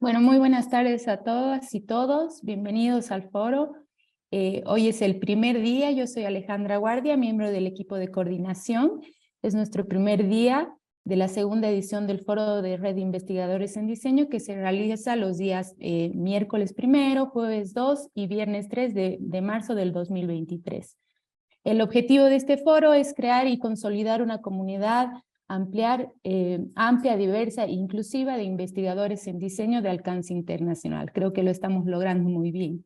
Bueno, muy buenas tardes a todas y todos. Bienvenidos al foro. Hoy es el primer día. Yo soy Alejandra Guardia, miembro del equipo de coordinación. Es nuestro primer día de la segunda edición del Foro de Red de Investigadores en Diseño, que se realiza los días miércoles 1, jueves 2 y viernes 3 de marzo del 2023. El objetivo de este foro es crear y consolidar una comunidad amplia, diversa e inclusiva de investigadores en diseño de alcance internacional. Creo que lo estamos logrando muy bien.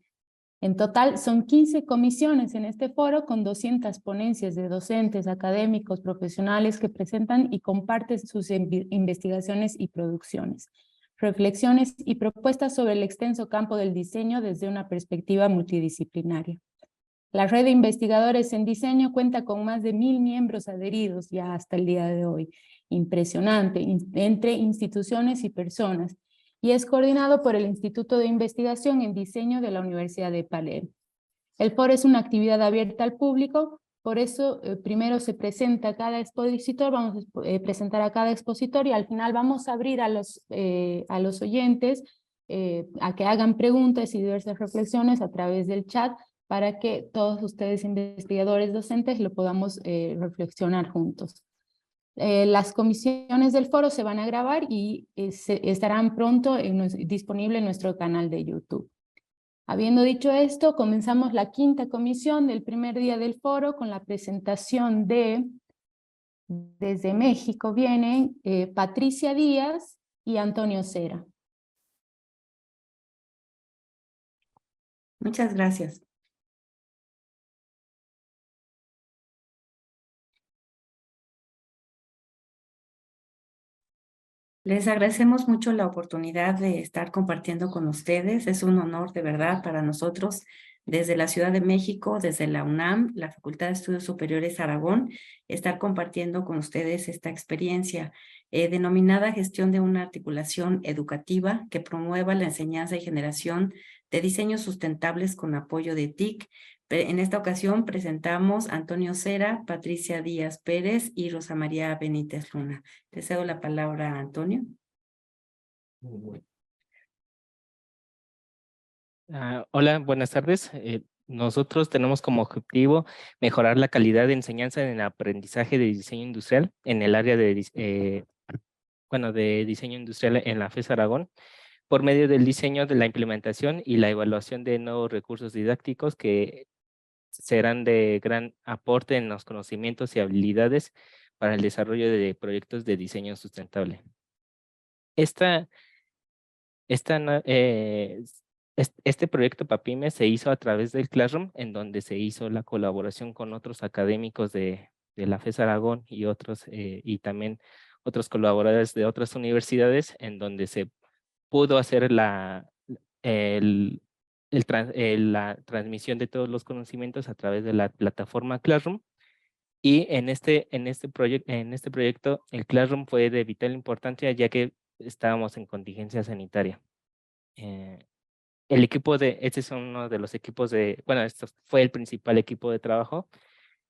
En total son 15 comisiones en este foro con 200 ponencias de docentes, académicos, profesionales que presentan y comparten sus investigaciones y producciones, reflexiones y propuestas sobre el extenso campo del diseño desde una perspectiva multidisciplinaria. La red de investigadores en diseño cuenta con más de 1000 miembros adheridos ya hasta el día de hoy. Impresionante, entre instituciones y personas. Y es coordinado por el Instituto de Investigación en Diseño de la Universidad de Palermo. El foro es una actividad abierta al público, por eso primero se presenta a cada expositor, vamos a presentar a cada expositor y al final vamos a abrir a los oyentes a que hagan preguntas y diversas reflexiones a través del chat para que todos ustedes investigadores docentes lo podamos reflexionar juntos. Las comisiones del foro se van a grabar y estarán pronto disponibles en nuestro canal de YouTube. Habiendo dicho esto, comenzamos la quinta comisión del primer día del foro con la presentación desde México vienen Patricia Díaz y Antonio Cera. Muchas gracias. Les agradecemos mucho la oportunidad de estar compartiendo con ustedes. Es un honor de verdad para nosotros desde la Ciudad de México, desde la UNAM, la Facultad de Estudios Superiores Aragón, estar compartiendo con ustedes esta experiencia denominada Gestión de una articulación educativa que promueva la enseñanza y generación de diseños sustentables con apoyo de TIC. En esta ocasión presentamos a Antonio Cera, Patricia Díaz Pérez y Rosa María Benítez Luna. Te cedo la palabra a Antonio. Hola, buenas tardes. Nosotros tenemos como objetivo mejorar la calidad de enseñanza en el aprendizaje de diseño industrial en el área de diseño industrial en la FES Aragón, por medio del diseño, de la implementación y la evaluación de nuevos recursos didácticos que serán de gran aporte en los conocimientos y habilidades para el desarrollo de proyectos de diseño sustentable. Este proyecto PAPIME se hizo a través del Classroom, en donde se hizo la colaboración con otros académicos de la FES Aragón y y también otros colaboradores de otras universidades, en donde se pudo hacer la transmisión de todos los conocimientos a través de la plataforma Classroom. Y en este proyecto, el Classroom fue de vital importancia, ya que estábamos en contingencia sanitaria. Este es uno de los equipos esto fue el principal equipo de trabajo,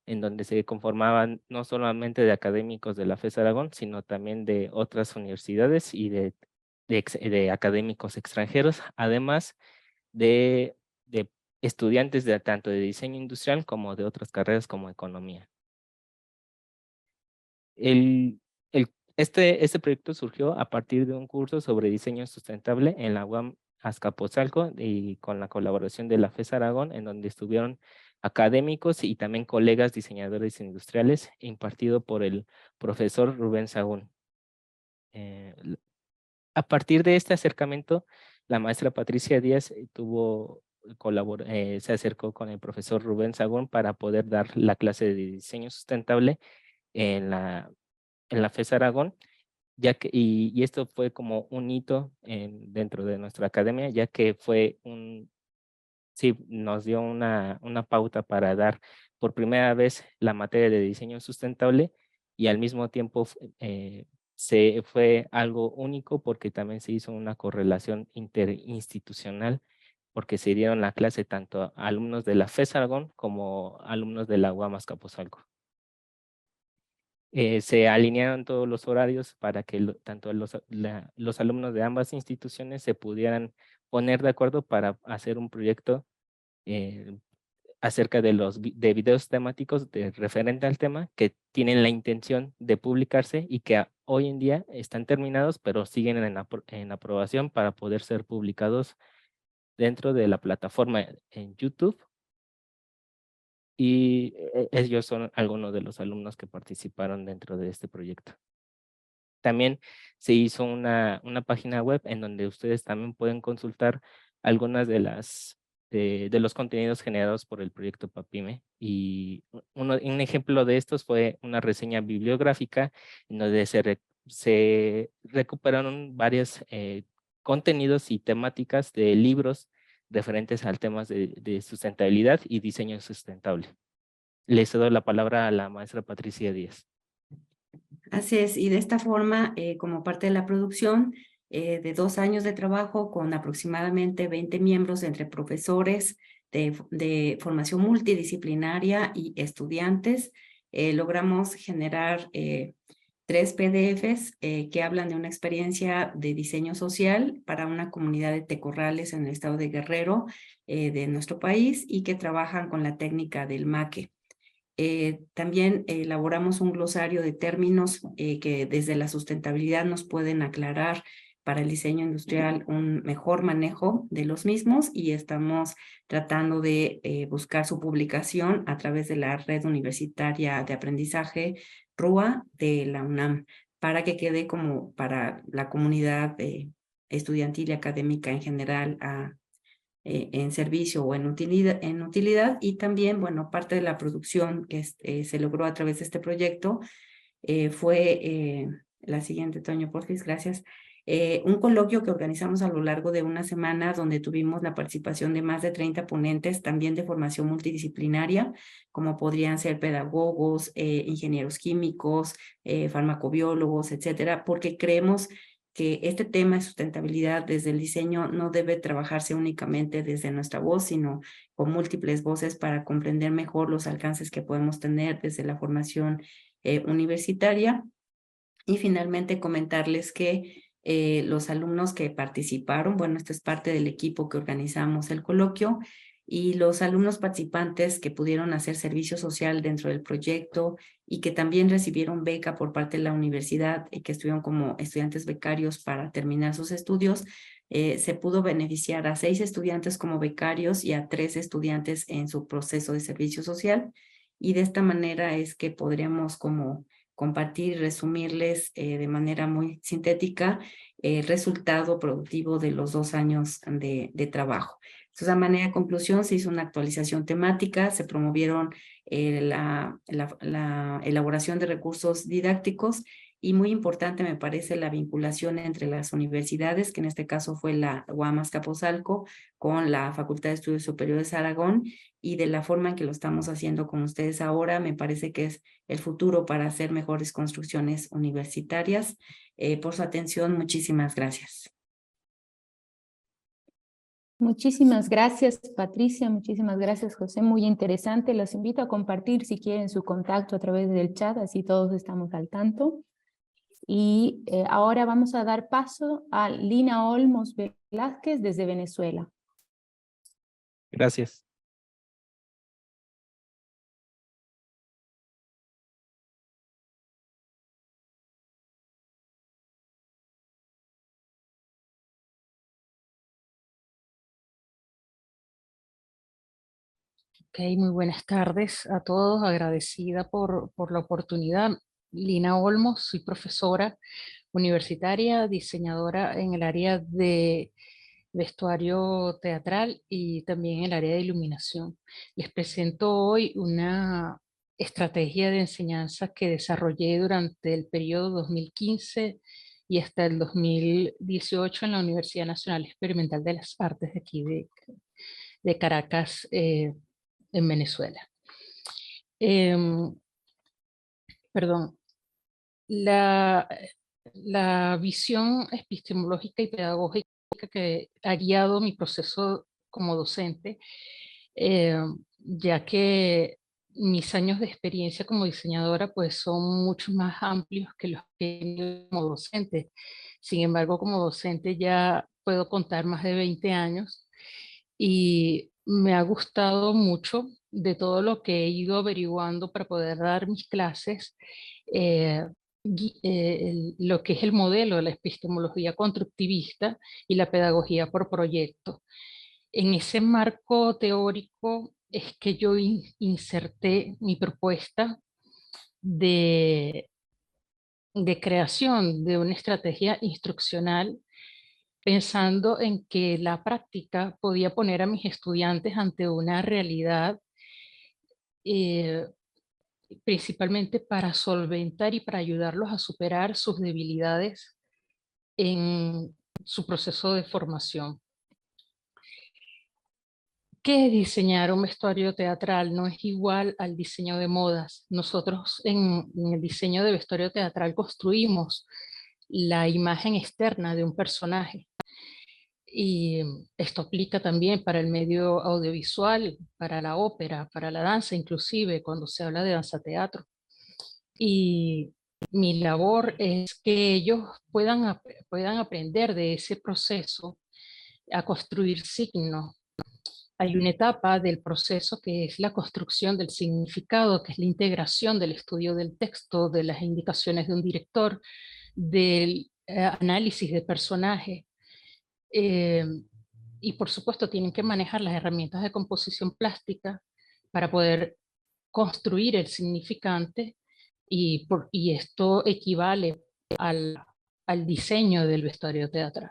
en donde se conformaban no solamente de académicos de la FES Aragón, sino también de otras universidades y de académicos extranjeros, además de estudiantes tanto de diseño industrial como de otras carreras como economía. Este proyecto surgió a partir de un curso sobre diseño sustentable en la UAM Azcapotzalco y con la colaboración de la FES Aragón, en donde estuvieron académicos y también colegas diseñadores industriales, impartido por el profesor Rubén Sagún. A partir de este acercamiento, la maestra Patricia Díaz se acercó con el profesor Rubén Sagún para poder dar la clase de diseño sustentable en la FES Aragón, y esto fue como un hito dentro de nuestra academia, ya que nos dio una pauta para dar por primera vez la materia de diseño sustentable, y al mismo tiempo fue algo único porque también se hizo una correlación interinstitucional, porque se dieron la clase tanto a alumnos de la FES Aragón como alumnos de la UAM Azcapotzalco. Se alinearon todos los horarios para que tanto los alumnos de ambas instituciones se pudieran poner de acuerdo para hacer un proyecto acerca de de videos temáticos referente al tema que tienen la intención de publicarse y que hoy en día están terminados, pero siguen en aprobación para poder ser publicados dentro de la plataforma en YouTube. Y ellos son algunos de los alumnos que participaron dentro de este proyecto. También se hizo una página web en donde ustedes también pueden consultar algunas de los contenidos generados por el proyecto PAPIME. Y un ejemplo de estos fue una reseña bibliográfica en donde se recuperaron varios contenidos y temáticas de libros referentes al temas de sustentabilidad y diseño sustentable. Le cedo la palabra a la maestra Patricia Díaz. Así es, y de esta forma, como parte de la producción de 2 años de trabajo con aproximadamente 20 miembros entre profesores de formación multidisciplinaria y estudiantes, logramos generar 3 PDFs que hablan de una experiencia de diseño social para una comunidad de tecorrales en el estado de Guerrero de nuestro país y que trabajan con la técnica del maque. También elaboramos un glosario de términos que desde la sustentabilidad nos pueden aclarar para el diseño industrial un mejor manejo de los mismos y estamos tratando de buscar su publicación a través de la Red Universitaria de Aprendizaje RUA de la UNAM para que quede como para la comunidad estudiantil y académica en general en servicio o en utilidad y también, bueno, parte de la producción que se logró a través de este proyecto fue la siguiente, Toño, porfis, gracias. Un coloquio que organizamos a lo largo de una semana donde tuvimos la participación de más de 30 ponentes, también de formación multidisciplinaria, como podrían ser pedagogos, ingenieros químicos, farmacobiólogos, etcétera, porque creemos que este tema de sustentabilidad desde el diseño no debe trabajarse únicamente desde nuestra voz, sino con múltiples voces para comprender mejor los alcances que podemos tener desde la formación universitaria. Y finalmente comentarles que los alumnos que participaron, bueno, esto es parte del equipo que organizamos el coloquio, y los alumnos participantes que pudieron hacer servicio social dentro del proyecto y que también recibieron beca por parte de la universidad y que estuvieron como estudiantes becarios para terminar sus estudios, se pudo beneficiar a 6 estudiantes como becarios y a 3 estudiantes en su proceso de servicio social. Y de esta manera es que podríamos como compartir y resumirles de manera muy sintética el resultado productivo de los 2 años de trabajo. Entonces, a manera de conclusión, se hizo una actualización temática, se promovieron la elaboración de recursos didácticos y muy importante me parece la vinculación entre las universidades, que en este caso fue la UAM Azcapotzalco con la Facultad de Estudios Superiores Aragón, y de la forma en que lo estamos haciendo con ustedes ahora, me parece que es el futuro para hacer mejores construcciones universitarias. Por su atención, muchísimas gracias. Muchísimas gracias, Patricia. Muchísimas gracias, José. Muy interesante. Los invito a compartir si quieren su contacto a través del chat, así todos estamos al tanto. Y ahora vamos a dar paso a Lina Olmos Velázquez desde Venezuela. Gracias. Ok, muy buenas tardes a todos. Agradecida por la oportunidad. Lina Olmos, soy profesora universitaria, diseñadora en el área de vestuario teatral y también en el área de iluminación. Les presento hoy una estrategia de enseñanza que desarrollé durante el periodo 2015 y hasta el 2018 en la Universidad Nacional Experimental de las Artes de aquí de Caracas, en Venezuela. Perdón, la visión epistemológica y pedagógica que ha guiado mi proceso como docente, ya que mis años de experiencia como diseñadora pues son mucho más amplios que los que he tenido como docente. Sin embargo, como docente ya puedo contar más de 20 años y me ha gustado mucho de todo lo que he ido averiguando para poder dar mis clases, eh, lo que es el modelo de la epistemología constructivista y la pedagogía por proyecto. En ese marco teórico es que yo inserté mi propuesta de, de creación de una estrategia instruccional pensando en que la práctica podía poner a mis estudiantes ante una realidad, eh, principalmente para solventar y para ayudarlos a superar sus debilidades en su proceso de formación. ¿Qué es diseñar un vestuario teatral? No es igual al diseño de modas. Nosotros en el diseño de vestuario teatral construimos la imagen externa de un personaje. Y esto aplica también para el medio audiovisual, para la ópera, para la danza, inclusive cuando se habla de danza-teatro. Y mi labor es que ellos puedan aprender de ese proceso a construir signos. Hay una etapa del proceso que es la construcción del significado, que es la integración del estudio del texto, de las indicaciones de un director, del análisis de personajes. Y por supuesto tienen que manejar las herramientas de composición plástica para poder construir el significante y esto equivale al diseño del vestuario teatral.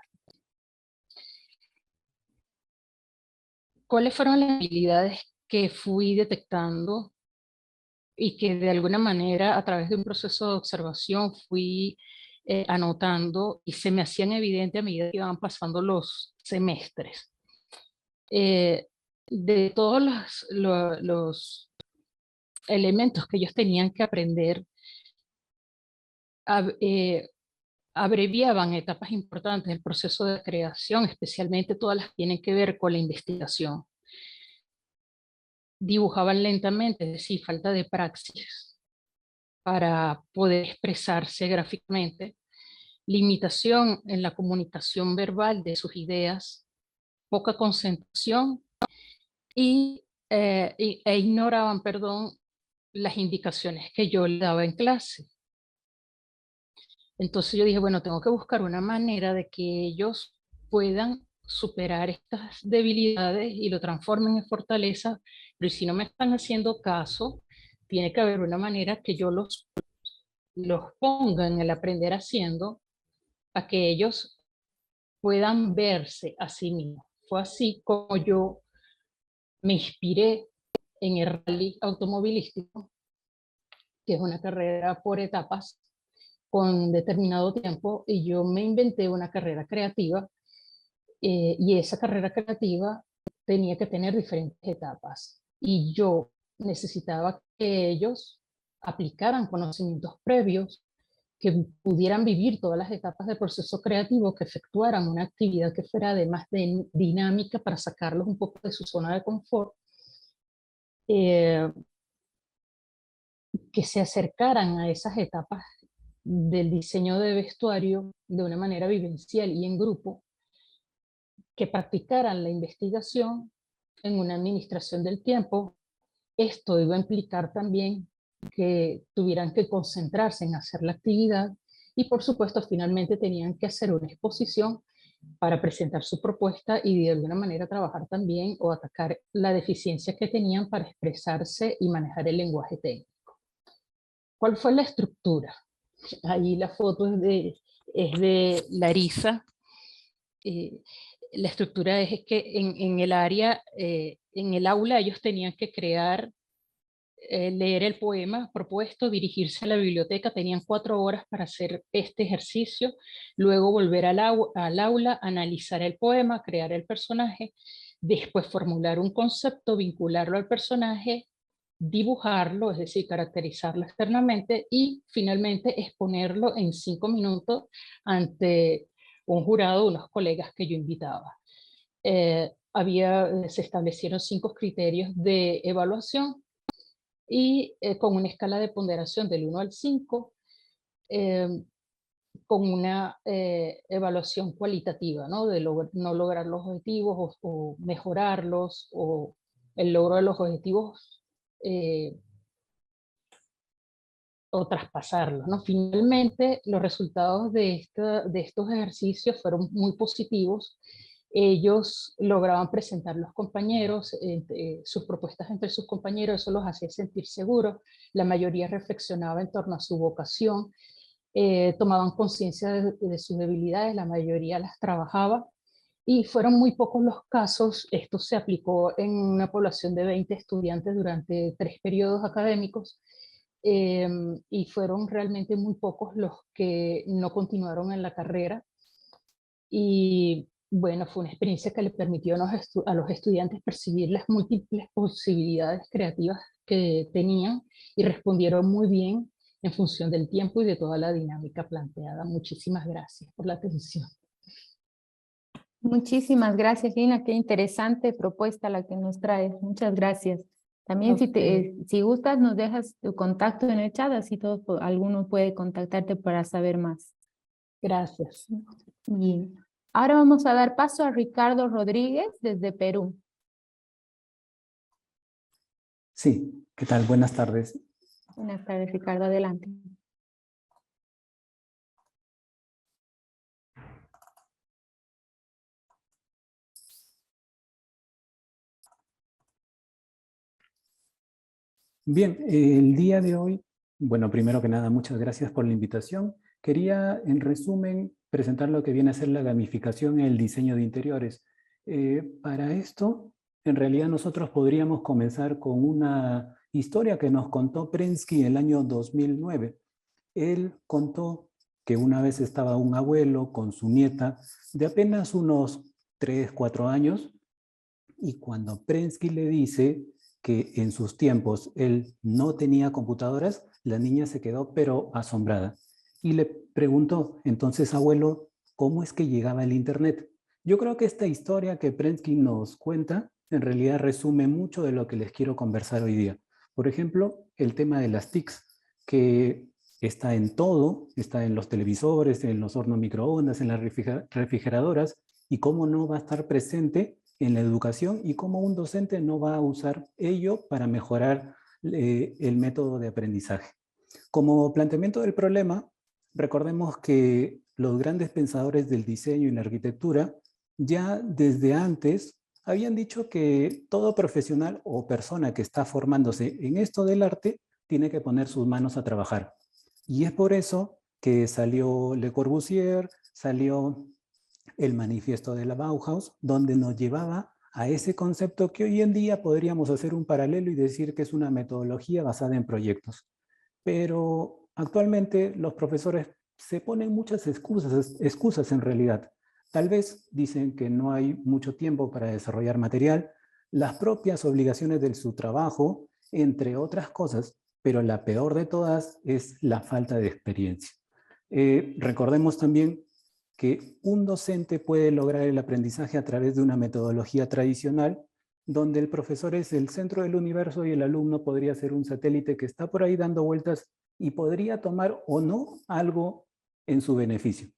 ¿Cuáles fueron las habilidades que fui detectando y que de alguna manera a través de un proceso de observación fui anotando y se me hacían evidentes a medida que iban pasando los semestres? De todos los elementos que ellos tenían que aprender, abreviaban etapas importantes del proceso de creación, especialmente todas las que tienen que ver con la investigación. Dibujaban lentamente, es decir, falta de praxis para poder expresarse gráficamente, limitación en la comunicación verbal de sus ideas, poca concentración e ignoraban, perdón, las indicaciones que yo le daba en clase. Entonces yo dije, bueno, tengo que buscar una manera de que ellos puedan superar estas debilidades y lo transformen en fortaleza, pero si no me están haciendo caso, tiene que haber una manera que yo los ponga en el aprender haciendo, para que ellos puedan verse a sí mismos. Fue así como yo me inspiré en el rally automovilístico, que es una carrera por etapas con determinado tiempo, y yo me inventé una carrera creativa, y esa carrera creativa tenía que tener diferentes etapas, y yo necesitaba que ellos aplicaran conocimientos previos, que pudieran vivir todas las etapas del proceso creativo, que efectuaran una actividad que fuera además de dinámica para sacarlos un poco de su zona de confort, que se acercaran a esas etapas del diseño de vestuario de una manera vivencial y en grupo, que practicaran la investigación en una administración del tiempo. Esto iba a implicar también que tuvieran que concentrarse en hacer la actividad y por supuesto finalmente tenían que hacer una exposición para presentar su propuesta y de alguna manera trabajar también o atacar la deficiencia que tenían para expresarse y manejar el lenguaje técnico. ¿Cuál fue la estructura? Ahí la foto es de Larisa. La estructura es que en el área, en el aula ellos tenían que crear, leer el poema propuesto, dirigirse a la biblioteca, tenían 4 horas para hacer este ejercicio, luego volver al aula, analizar el poema, crear el personaje, después formular un concepto, vincularlo al personaje, dibujarlo, es decir, caracterizarlo externamente y finalmente exponerlo en 5 minutos ante un jurado, unos colegas que yo invitaba. Se establecieron 5 criterios de evaluación y con una escala de ponderación del 1 al 5, con una evaluación cualitativa, ¿no? De no lograr los objetivos o mejorarlos, o el logro de los objetivos o traspasarlos, ¿no? Finalmente, los resultados de estos ejercicios fueron muy positivos. Ellos lograban presentar los compañeros, sus propuestas entre sus compañeros, eso los hacía sentir seguros. La mayoría reflexionaba en torno a su vocación, tomaban conciencia de sus debilidades, la mayoría las trabajaba, y fueron muy pocos los casos. Esto se aplicó en una población de 20 estudiantes durante 3 periodos académicos, y fueron realmente muy pocos los que no continuaron en la carrera. Y bueno, fue una experiencia que le permitió a los estudiantes percibir las múltiples posibilidades creativas que tenían, y respondieron muy bien en función del tiempo y de toda la dinámica planteada. Muchísimas gracias por la atención. Muchísimas gracias, Lina. Qué interesante propuesta la que nos traes. Muchas gracias. También si gustas, nos dejas tu contacto en el chat, así alguno puede contactarte para saber más. Gracias. Bien. Ahora vamos a dar paso a Ricardo Rodríguez desde Perú. Sí, ¿qué tal? Buenas tardes. Buenas tardes, Ricardo. Adelante. Bien, el día de hoy, bueno, primero que nada, muchas gracias por la invitación. Quería, en resumen, presentar lo que viene a ser la gamificación en el diseño de interiores. Para esto, en realidad nosotros podríamos comenzar con una historia que nos contó Prensky en el año 2009. Él contó que una vez estaba un abuelo con su nieta de apenas unos 3, 4 años, y cuando Prensky le dice que en sus tiempos él no tenía computadoras, la niña se quedó pero asombrada y le preguntó: entonces, abuelo, ¿cómo es que llegaba el internet? Yo creo que esta historia que Prensky nos cuenta en realidad resume mucho de lo que les quiero conversar hoy día. Por ejemplo, el tema de las TICs, que está en todo, está en los televisores, en los hornos microondas, en las refrigeradoras, y cómo no va a estar presente en la educación, y cómo un docente no va a usar ello para mejorar el método de aprendizaje. Como planteamiento del problema, recordemos que los grandes pensadores del diseño y la arquitectura ya desde antes habían dicho que todo profesional o persona que está formándose en esto del arte tiene que poner sus manos a trabajar. Y es por eso que salió Le Corbusier, salió el manifiesto de la Bauhaus, donde nos llevaba a ese concepto que hoy en día podríamos hacer un paralelo y decir que es una metodología basada en proyectos. Pero actualmente los profesores se ponen muchas excusas en realidad. Tal vez dicen que no hay mucho tiempo para desarrollar material, las propias obligaciones de su trabajo, entre otras cosas, pero la peor de todas es la falta de experiencia. Recordemos también que un docente puede lograr el aprendizaje a través de una metodología tradicional, donde el profesor es el centro del universo y el alumno podría ser un satélite que está por ahí dando vueltas y podría tomar o no algo en su beneficio.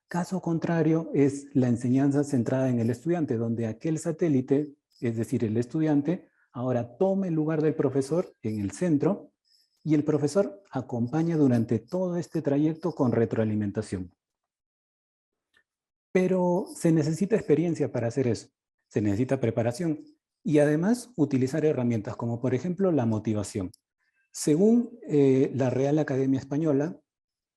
Caso contrario es la enseñanza centrada en el estudiante, donde aquel satélite, es decir, el estudiante, ahora toma el lugar del profesor en el centro, y el profesor acompaña durante todo este trayecto con retroalimentación. Pero se necesita experiencia para hacer eso, se necesita preparación y además utilizar herramientas como por ejemplo la motivación. Según la Real Academia Española,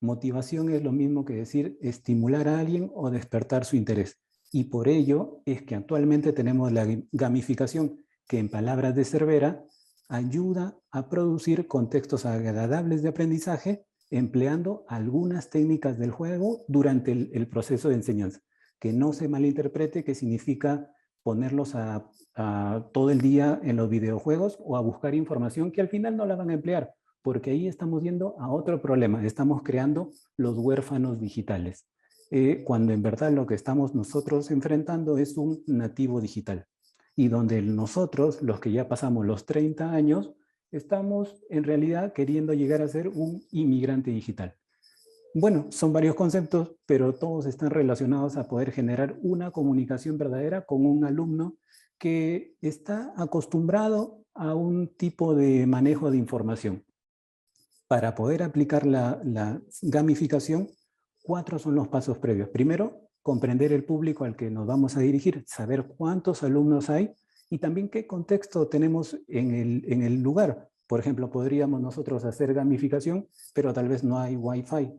motivación es lo mismo que decir estimular a alguien o despertar su interés. Y por ello es que actualmente tenemos la gamificación, que en palabras de Cervera ayuda a producir contextos agradables de aprendizaje empleando algunas técnicas del juego durante el proceso de enseñanza. Que no se malinterprete que significa ponerlos a todo el día en los videojuegos o a buscar información que al final no la van a emplear, porque ahí estamos yendo a otro problema. Estamos creando los huérfanos digitales, cuando en verdad lo que estamos nosotros enfrentando es un nativo digital. Y donde nosotros, los que ya pasamos los 30 años, estamos en realidad queriendo llegar a ser un inmigrante digital. Bueno, son varios conceptos, pero todos están relacionados a poder generar una comunicación verdadera con un alumno que está acostumbrado a un tipo de manejo de información. Para poder aplicar la gamificación, 4 son los pasos previos. Primero, comprender el público al que nos vamos a dirigir, saber cuántos alumnos hay y también qué contexto tenemos en el lugar. Por ejemplo, podríamos nosotros hacer gamificación, pero tal vez no hay Wi-Fi.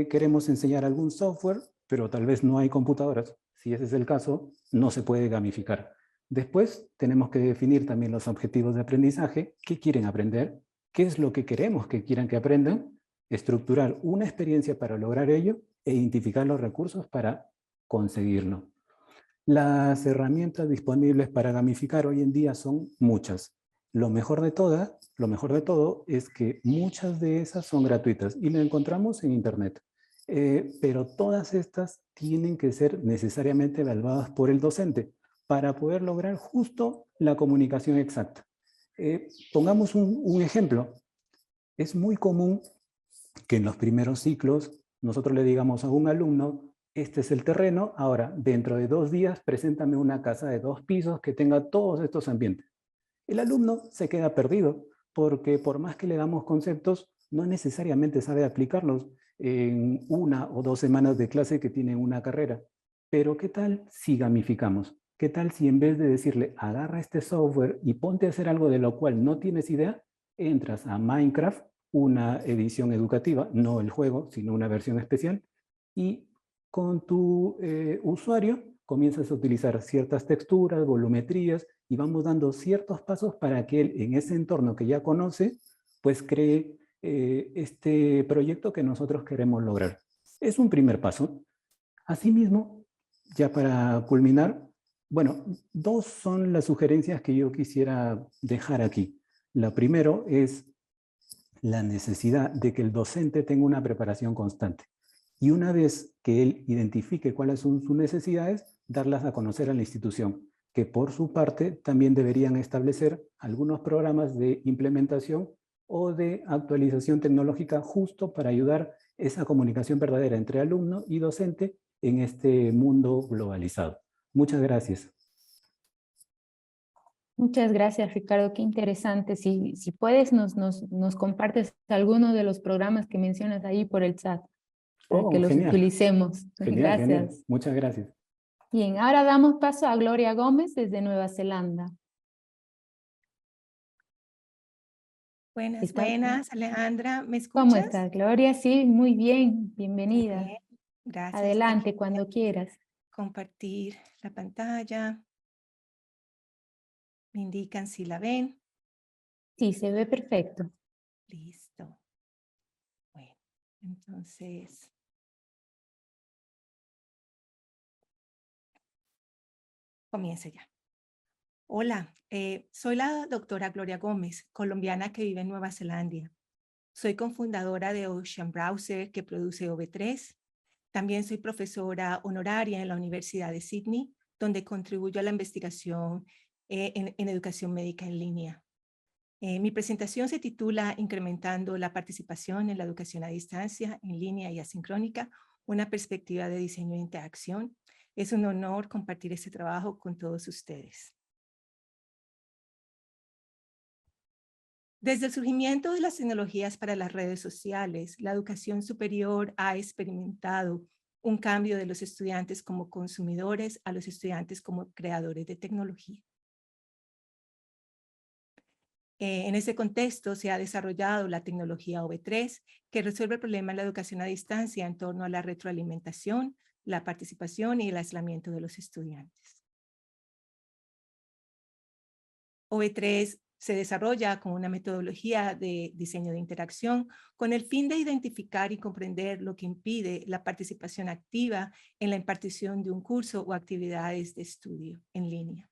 Queremos enseñar algún software, pero tal vez no hay computadoras. Si ese es el caso, no se puede gamificar. Después, tenemos que definir también los objetivos de aprendizaje, qué quieren aprender, qué es lo que queremos que quieran que aprendan, estructurar una experiencia para lograr ello e identificar los recursos para conseguirlo. Las herramientas disponibles para gamificar hoy en día son muchas. Lo mejor de todo es que muchas de esas son gratuitas y lo encontramos en internet. Pero todas estas tienen que ser necesariamente evaluadas por el docente para poder lograr justo la comunicación exacta. Pongamos un ejemplo. Es muy común que en los primeros ciclos nosotros le digamos a un alumno, este es el terreno, ahora dentro de 2 días preséntame una casa de 2 pisos que tenga todos estos ambientes. El alumno se queda perdido porque por más que le damos conceptos, no necesariamente sabe aplicarlos en 1 o 2 semanas de clase que tienen una carrera. Pero ¿qué tal si gamificamos? ¿Qué tal si en vez de decirle, agarra este software y ponte a hacer algo de lo cual no tienes idea, entras a Minecraft, una edición educativa, no el juego, sino una versión especial, y con tu usuario comienzas a utilizar ciertas texturas, volumetrías, y vamos dando ciertos pasos para que él, en ese entorno que ya conoce, pues cree este proyecto que nosotros queremos lograr. Es un primer paso. Asimismo, ya para culminar, bueno, 2 son las sugerencias que yo quisiera dejar aquí. La primero es la necesidad de que el docente tenga una preparación constante. Y una vez que él identifique cuáles son sus necesidades, darlas a conocer a la institución, que por su parte también deberían establecer algunos programas de implementación o de actualización tecnológica justo para ayudar esa comunicación verdadera entre alumno y docente en este mundo globalizado. Muchas gracias. Muchas gracias, Ricardo. Qué interesante. Si puedes, nos compartes alguno de los programas que mencionas ahí por el chat para que los Genial. utilicemos. Genial, Gracias. genial. Muchas gracias. Bien, ahora damos paso a Gloria Gómez desde Nueva Zelanda. Buenas, ¿Está? buenas, Alejandra, ¿me escuchas? ¿Cómo estás, Gloria? Sí, muy bien. Bienvenida. Bien, gracias. Adelante, Aquí cuando quieras. compartir la pantalla. Me indican si la ven. Sí, se ve perfecto. Listo. Bueno, entonces. Comience ya. Hola, soy la doctora Gloria Gómez, colombiana que vive en Nueva Zelanda. Soy cofundadora de Ocean Browser, que produce OV3. También soy profesora honoraria en la Universidad de Sydney, donde contribuyo a la investigación en educación médica en línea. Mi presentación se titula Incrementando la participación en la educación a distancia, en línea y asincrónica, una perspectiva de diseño e interacción. Es un honor compartir este trabajo con todos ustedes. Desde el surgimiento de las tecnologías para las redes sociales, la educación superior ha experimentado un cambio de los estudiantes como consumidores a los estudiantes como creadores de tecnología. En ese contexto se ha desarrollado la tecnología OV3, que resuelve el problema de la educación a distancia en torno a la retroalimentación, la participación y el aislamiento de los estudiantes. OV3 se desarrolla con una metodología de diseño de interacción con el fin de identificar y comprender lo que impide la participación activa en la impartición de un curso o actividades de estudio en línea.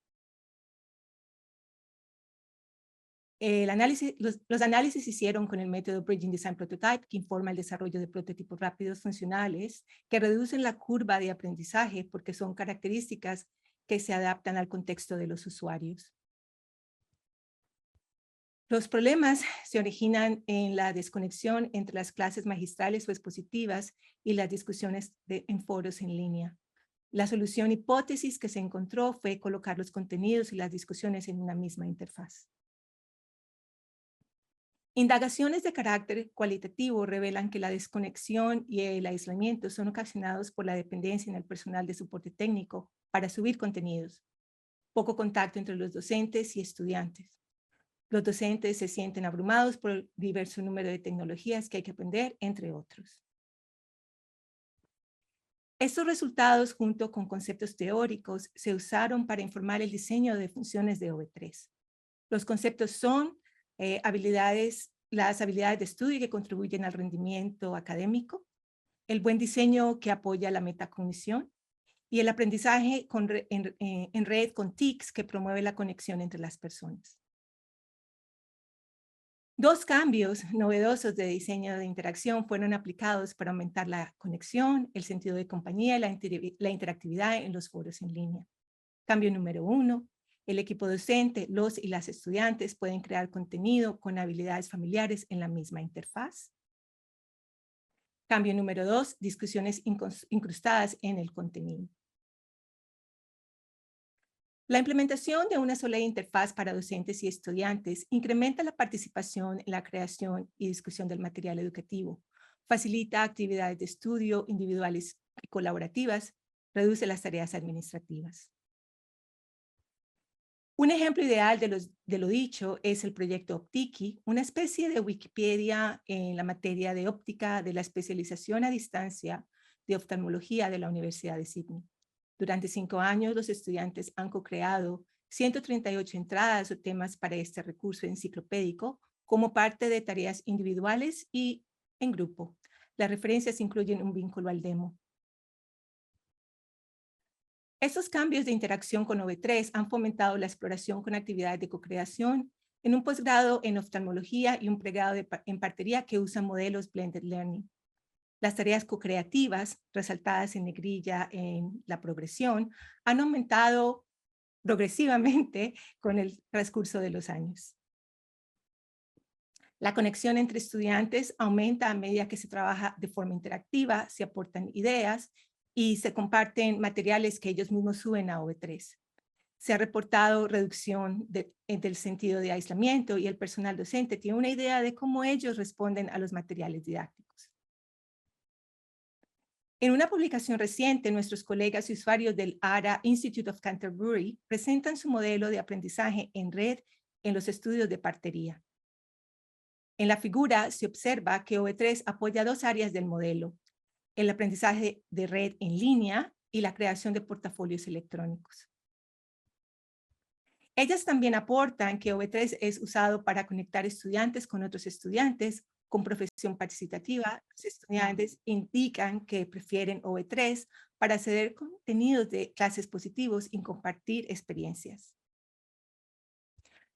Los análisis se hicieron con el método Bridging Design Prototype, que informa el desarrollo de prototipos rápidos funcionales que reducen la curva de aprendizaje porque son características que se adaptan al contexto de los usuarios. Los problemas se originan en la desconexión entre las clases magistrales o expositivas y las discusiones en foros en línea. La solución hipótesis que se encontró fue colocar los contenidos y las discusiones en una misma interfaz. Indagaciones de carácter cualitativo revelan que la desconexión y el aislamiento son ocasionados por la dependencia en el personal de soporte técnico para subir contenidos, poco contacto entre los docentes y estudiantes. Los docentes se sienten abrumados por el diverso número de tecnologías que hay que aprender, entre otros. Estos resultados, junto con conceptos teóricos, se usaron para informar el diseño de funciones de OV3. Los conceptos son las habilidades de estudio que contribuyen al rendimiento académico, el buen diseño que apoya la metacognición y el aprendizaje en red con TICs que promueve la conexión entre las personas. Dos cambios novedosos de diseño de interacción fueron aplicados para aumentar la conexión, el sentido de compañía y la interactividad en los foros en línea. Cambio número 1, el equipo docente, los y las estudiantes pueden crear contenido con habilidades familiares en la misma interfaz. Cambio número 2, discusiones incrustadas en el contenido. La implementación de una sola interfaz para docentes y estudiantes incrementa la participación en la creación y discusión del material educativo, facilita actividades de estudio individuales y colaborativas, reduce las tareas administrativas. Un ejemplo ideal de lo dicho es el proyecto Optiki, una especie de Wikipedia en la materia de óptica de la especialización a distancia de oftalmología de la Universidad de Sydney. Durante 5 años, los estudiantes han co-creado 138 entradas o temas para este recurso enciclopédico como parte de tareas individuales y en grupo. Las referencias incluyen un vínculo al demo. Estos cambios de interacción con OV3 han fomentado la exploración con actividades de co-creación en un posgrado en oftalmología y un pregrado en partería que usan modelos Blended Learning. Las tareas co-creativas, resaltadas en negrilla en la progresión, han aumentado progresivamente con el transcurso de los años. La conexión entre estudiantes aumenta a medida que se trabaja de forma interactiva, se aportan ideas y se comparten materiales que ellos mismos suben a OV3. Se ha reportado reducción del sentido de aislamiento y el personal docente tiene una idea de cómo ellos responden a los materiales didácticos. En una publicación reciente, nuestros colegas y usuarios del ARA Institute of Canterbury presentan su modelo de aprendizaje en red en los estudios de partería. En la figura se observa que OV3 apoya 2 áreas del modelo, el aprendizaje de red en línea y la creación de portafolios electrónicos. Ellas también aportan que OV3 es usado para conectar estudiantes con otros estudiantes con profesión participativa. Los estudiantes indican que prefieren OV3 para acceder a contenidos de clases positivos y compartir experiencias.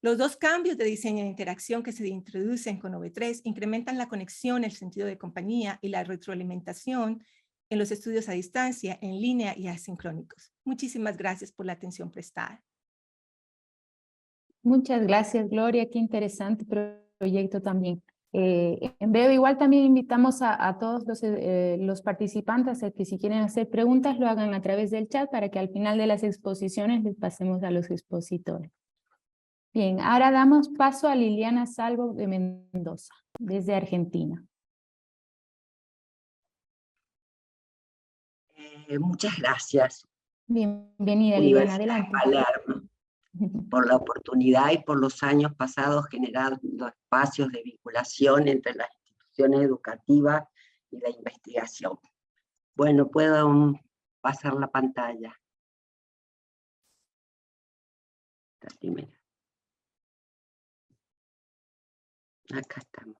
Los 2 cambios de diseño de interacción que se introducen con OV3 incrementan la conexión, el sentido de compañía y la retroalimentación en los estudios a distancia, en línea y asincrónicos. Muchísimas gracias por la atención prestada. Muchas gracias, Gloria. Qué interesante proyecto también. En breve, igual también invitamos a todos los participantes a que si quieren hacer preguntas lo hagan a través del chat para que al final de las exposiciones les pasemos a los expositores. Bien, ahora damos paso a Liliana Salvo de Mendoza, desde Argentina. Muchas gracias. Bienvenida, Liliana, adelante. Palermo, por la oportunidad y por los años pasados generando espacios de vinculación entre las instituciones educativas y la investigación. Bueno, puedo pasar la pantalla. La primera. Acá estamos.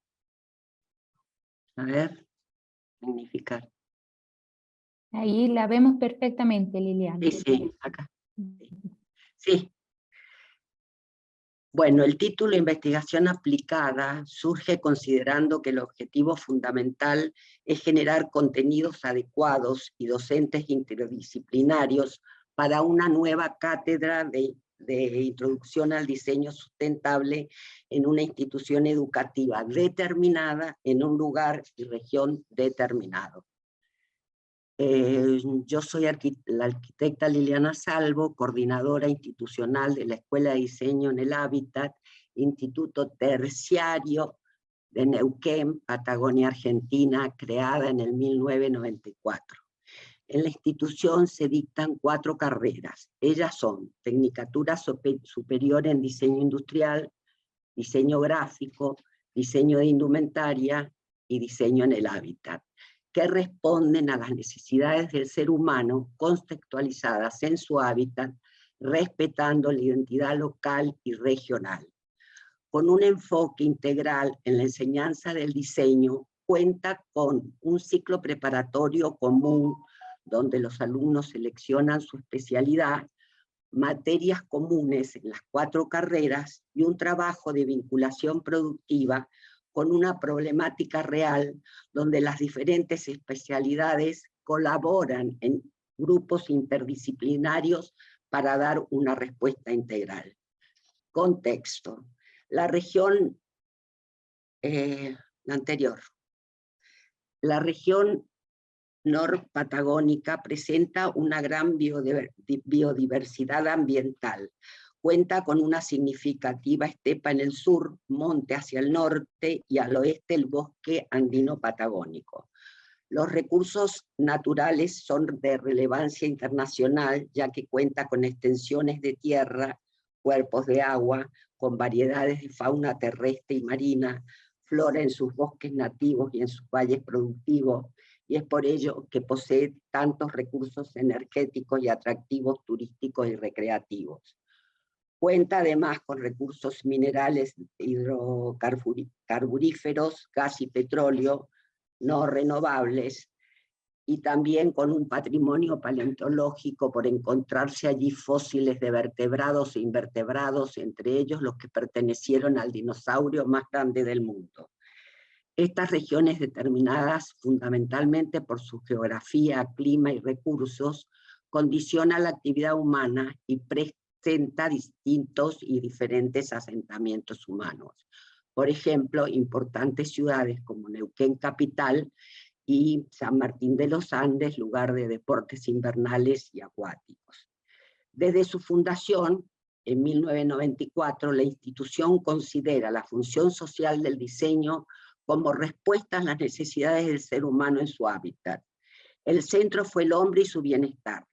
A ver, magnificar. Ahí la vemos perfectamente, Liliana. Sí, acá. Sí. Bueno, el título Investigación aplicada surge considerando que el objetivo fundamental es generar contenidos adecuados y docentes interdisciplinarios para una nueva cátedra de de introducción al diseño sustentable en una institución educativa determinada en un lugar y región determinado. Yo soy la arquitecta Liliana Salvo, coordinadora institucional de la Escuela de Diseño en el Hábitat, Instituto Terciario de Neuquén, Patagonia, Argentina, creada en el 1994. En la institución se dictan 4 carreras. Ellas son Tecnicatura Superior en Diseño Industrial, Diseño Gráfico, Diseño de Indumentaria y Diseño en el Hábitat, que responden a las necesidades del ser humano contextualizadas en su hábitat, respetando la identidad local y regional. Con un enfoque integral en la enseñanza del diseño, cuenta con un ciclo preparatorio común donde los alumnos seleccionan su especialidad, materias comunes en las 4 carreras y un trabajo de vinculación productiva con una problemática real donde las diferentes especialidades colaboran en grupos interdisciplinarios para dar una respuesta integral. Contexto. La región La región norpatagónica presenta una gran biodiversidad ambiental. Cuenta con una significativa estepa en el sur, monte hacia el norte y al oeste el bosque andino patagónico. Los recursos naturales son de relevancia internacional, ya que cuenta con extensiones de tierra, cuerpos de agua, con variedades de fauna terrestre y marina, flora en sus bosques nativos y en sus valles productivos, y es por ello que posee tantos recursos energéticos y atractivos turísticos y recreativos. Cuenta además con recursos minerales hidrocarburíferos, gas y petróleo, no renovables, y también con un patrimonio paleontológico por encontrarse allí fósiles de vertebrados e invertebrados, entre ellos los que pertenecieron al dinosaurio más grande del mundo. Estas regiones, determinadas fundamentalmente por su geografía, clima y recursos, condicionan la actividad humana y presenta distintos y diferentes asentamientos humanos. Por ejemplo, importantes ciudades como Neuquén capital y San Martín de los Andes, lugar de deportes invernales y acuáticos. Desde su fundación, en 1994, la institución considera la función social del diseño como respuesta a las necesidades del ser humano en su hábitat. El centro fue el hombre y su bienestar,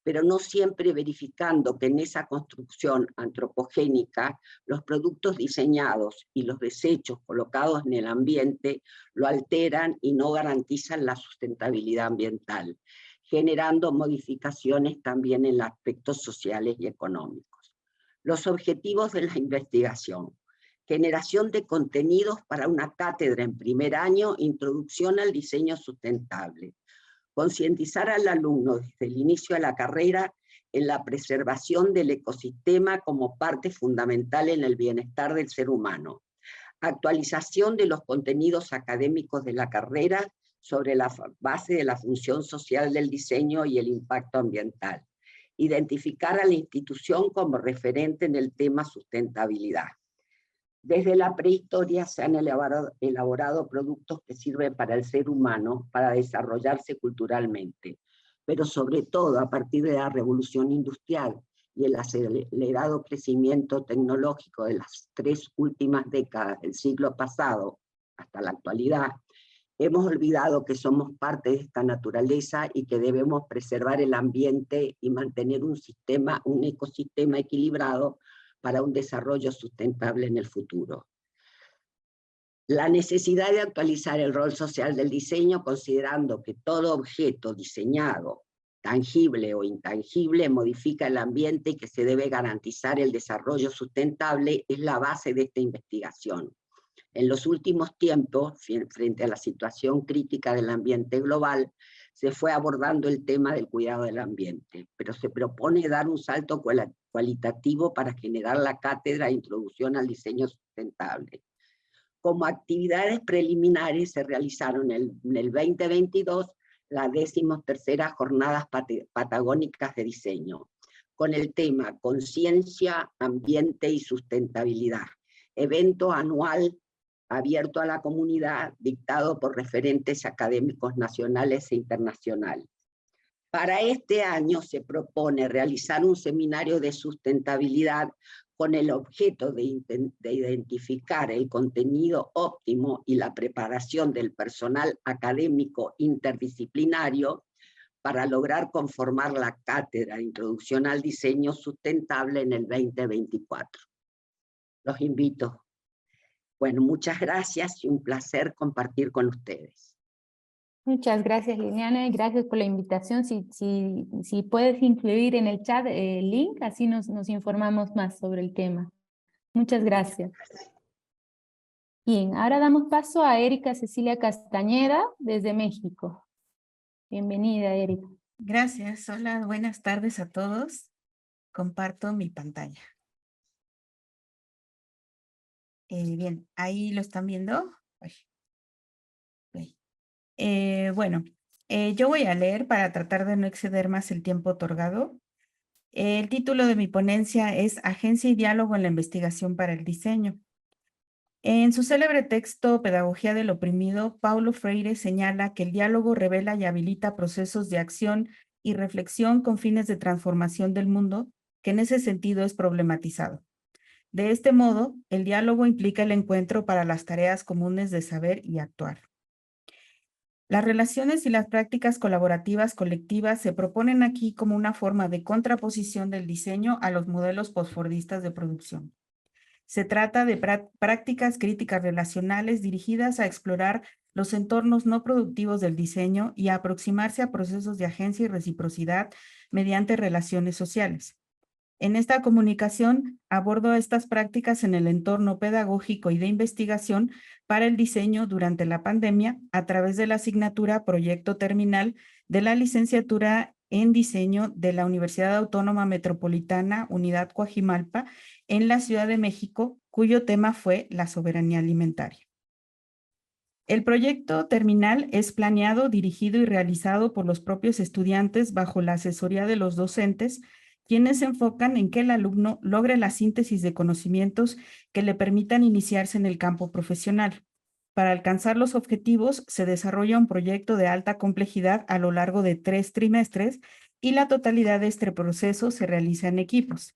pero no siempre verificando que en esa construcción antropogénica los productos diseñados y los desechos colocados en el ambiente lo alteran y no garantizan la sustentabilidad ambiental, generando modificaciones también en los aspectos sociales y económicos. Los objetivos de la investigación: generación de contenidos para una cátedra en primer año, introducción al diseño sustentable. Concientizar al alumno desde el inicio de la carrera en la preservación del ecosistema como parte fundamental en el bienestar del ser humano. Actualización de los contenidos académicos de la carrera sobre la base de la función social del diseño y el impacto ambiental. Identificar a la institución como referente en el tema sustentabilidad. Desde la prehistoria se han elaborado productos que sirven para el ser humano, para desarrollarse culturalmente, pero sobre todo a partir de la revolución industrial y el acelerado crecimiento tecnológico de las 3 últimas décadas del siglo pasado hasta la actualidad, hemos olvidado que somos parte de esta naturaleza y que debemos preservar el ambiente y mantener un ecosistema equilibrado para un desarrollo sustentable en el futuro. La necesidad de actualizar el rol social del diseño, considerando que todo objeto diseñado, tangible o intangible, modifica el ambiente y que se debe garantizar el desarrollo sustentable, es la base de esta investigación. En los últimos tiempos, frente a la situación crítica del ambiente global, se fue abordando el tema del cuidado del ambiente, pero se propone dar un salto cualitativo para generar la cátedra de introducción al diseño sustentable. Como actividades preliminares se realizaron en el 2022 las 13ª Jornadas Patagónicas de Diseño, con el tema Conciencia, Ambiente y Sustentabilidad, evento anual abierto a la comunidad, dictado por referentes académicos nacionales e internacionales. Para este año se propone realizar un seminario de sustentabilidad con el objeto de identificar el contenido óptimo y la preparación del personal académico interdisciplinario para lograr conformar la cátedra de Introducción al Diseño Sustentable en el 2024. Los invito. Bueno, muchas gracias y un placer compartir con ustedes. Muchas gracias, Liliana, y gracias por la invitación. Si puedes incluir en el chat el link, así nos informamos más sobre el tema. Muchas gracias. Bien, ahora damos paso a Erika Cecilia Castañeda, desde México. Bienvenida, Erika. Gracias. Hola, buenas tardes a todos. Comparto mi pantalla. Bien, ¿ahí lo están viendo? Bueno, yo voy a leer para tratar de no exceder más el tiempo otorgado. El título de mi ponencia es Agencia y Diálogo en la Investigación para el Diseño. En su célebre texto Pedagogía del Oprimido, Paulo Freire señala que el diálogo revela y habilita procesos de acción y reflexión con fines de transformación del mundo, que en ese sentido es problematizado. De este modo, el diálogo implica el encuentro para las tareas comunes de saber y actuar. Las relaciones y las prácticas colaborativas colectivas se proponen aquí como una forma de contraposición del diseño a los modelos postfordistas de producción. Se trata de prácticas críticas relacionales dirigidas a explorar los entornos no productivos del diseño y a aproximarse a procesos de agencia y reciprocidad mediante relaciones sociales. En esta comunicación abordo estas prácticas en el entorno pedagógico y de investigación para el diseño durante la pandemia a través de la asignatura Proyecto Terminal de la licenciatura en Diseño de la Universidad Autónoma Metropolitana Unidad Coajimalpa en la Ciudad de México, cuyo tema fue la soberanía alimentaria. El proyecto terminal es planeado, dirigido y realizado por los propios estudiantes bajo la asesoría de los docentes, quienes se enfocan en que el alumno logre la síntesis de conocimientos que le permitan iniciarse en el campo profesional. Para alcanzar los objetivos, se desarrolla un proyecto de alta complejidad a lo largo de 3 trimestres y la totalidad de este proceso se realiza en equipos.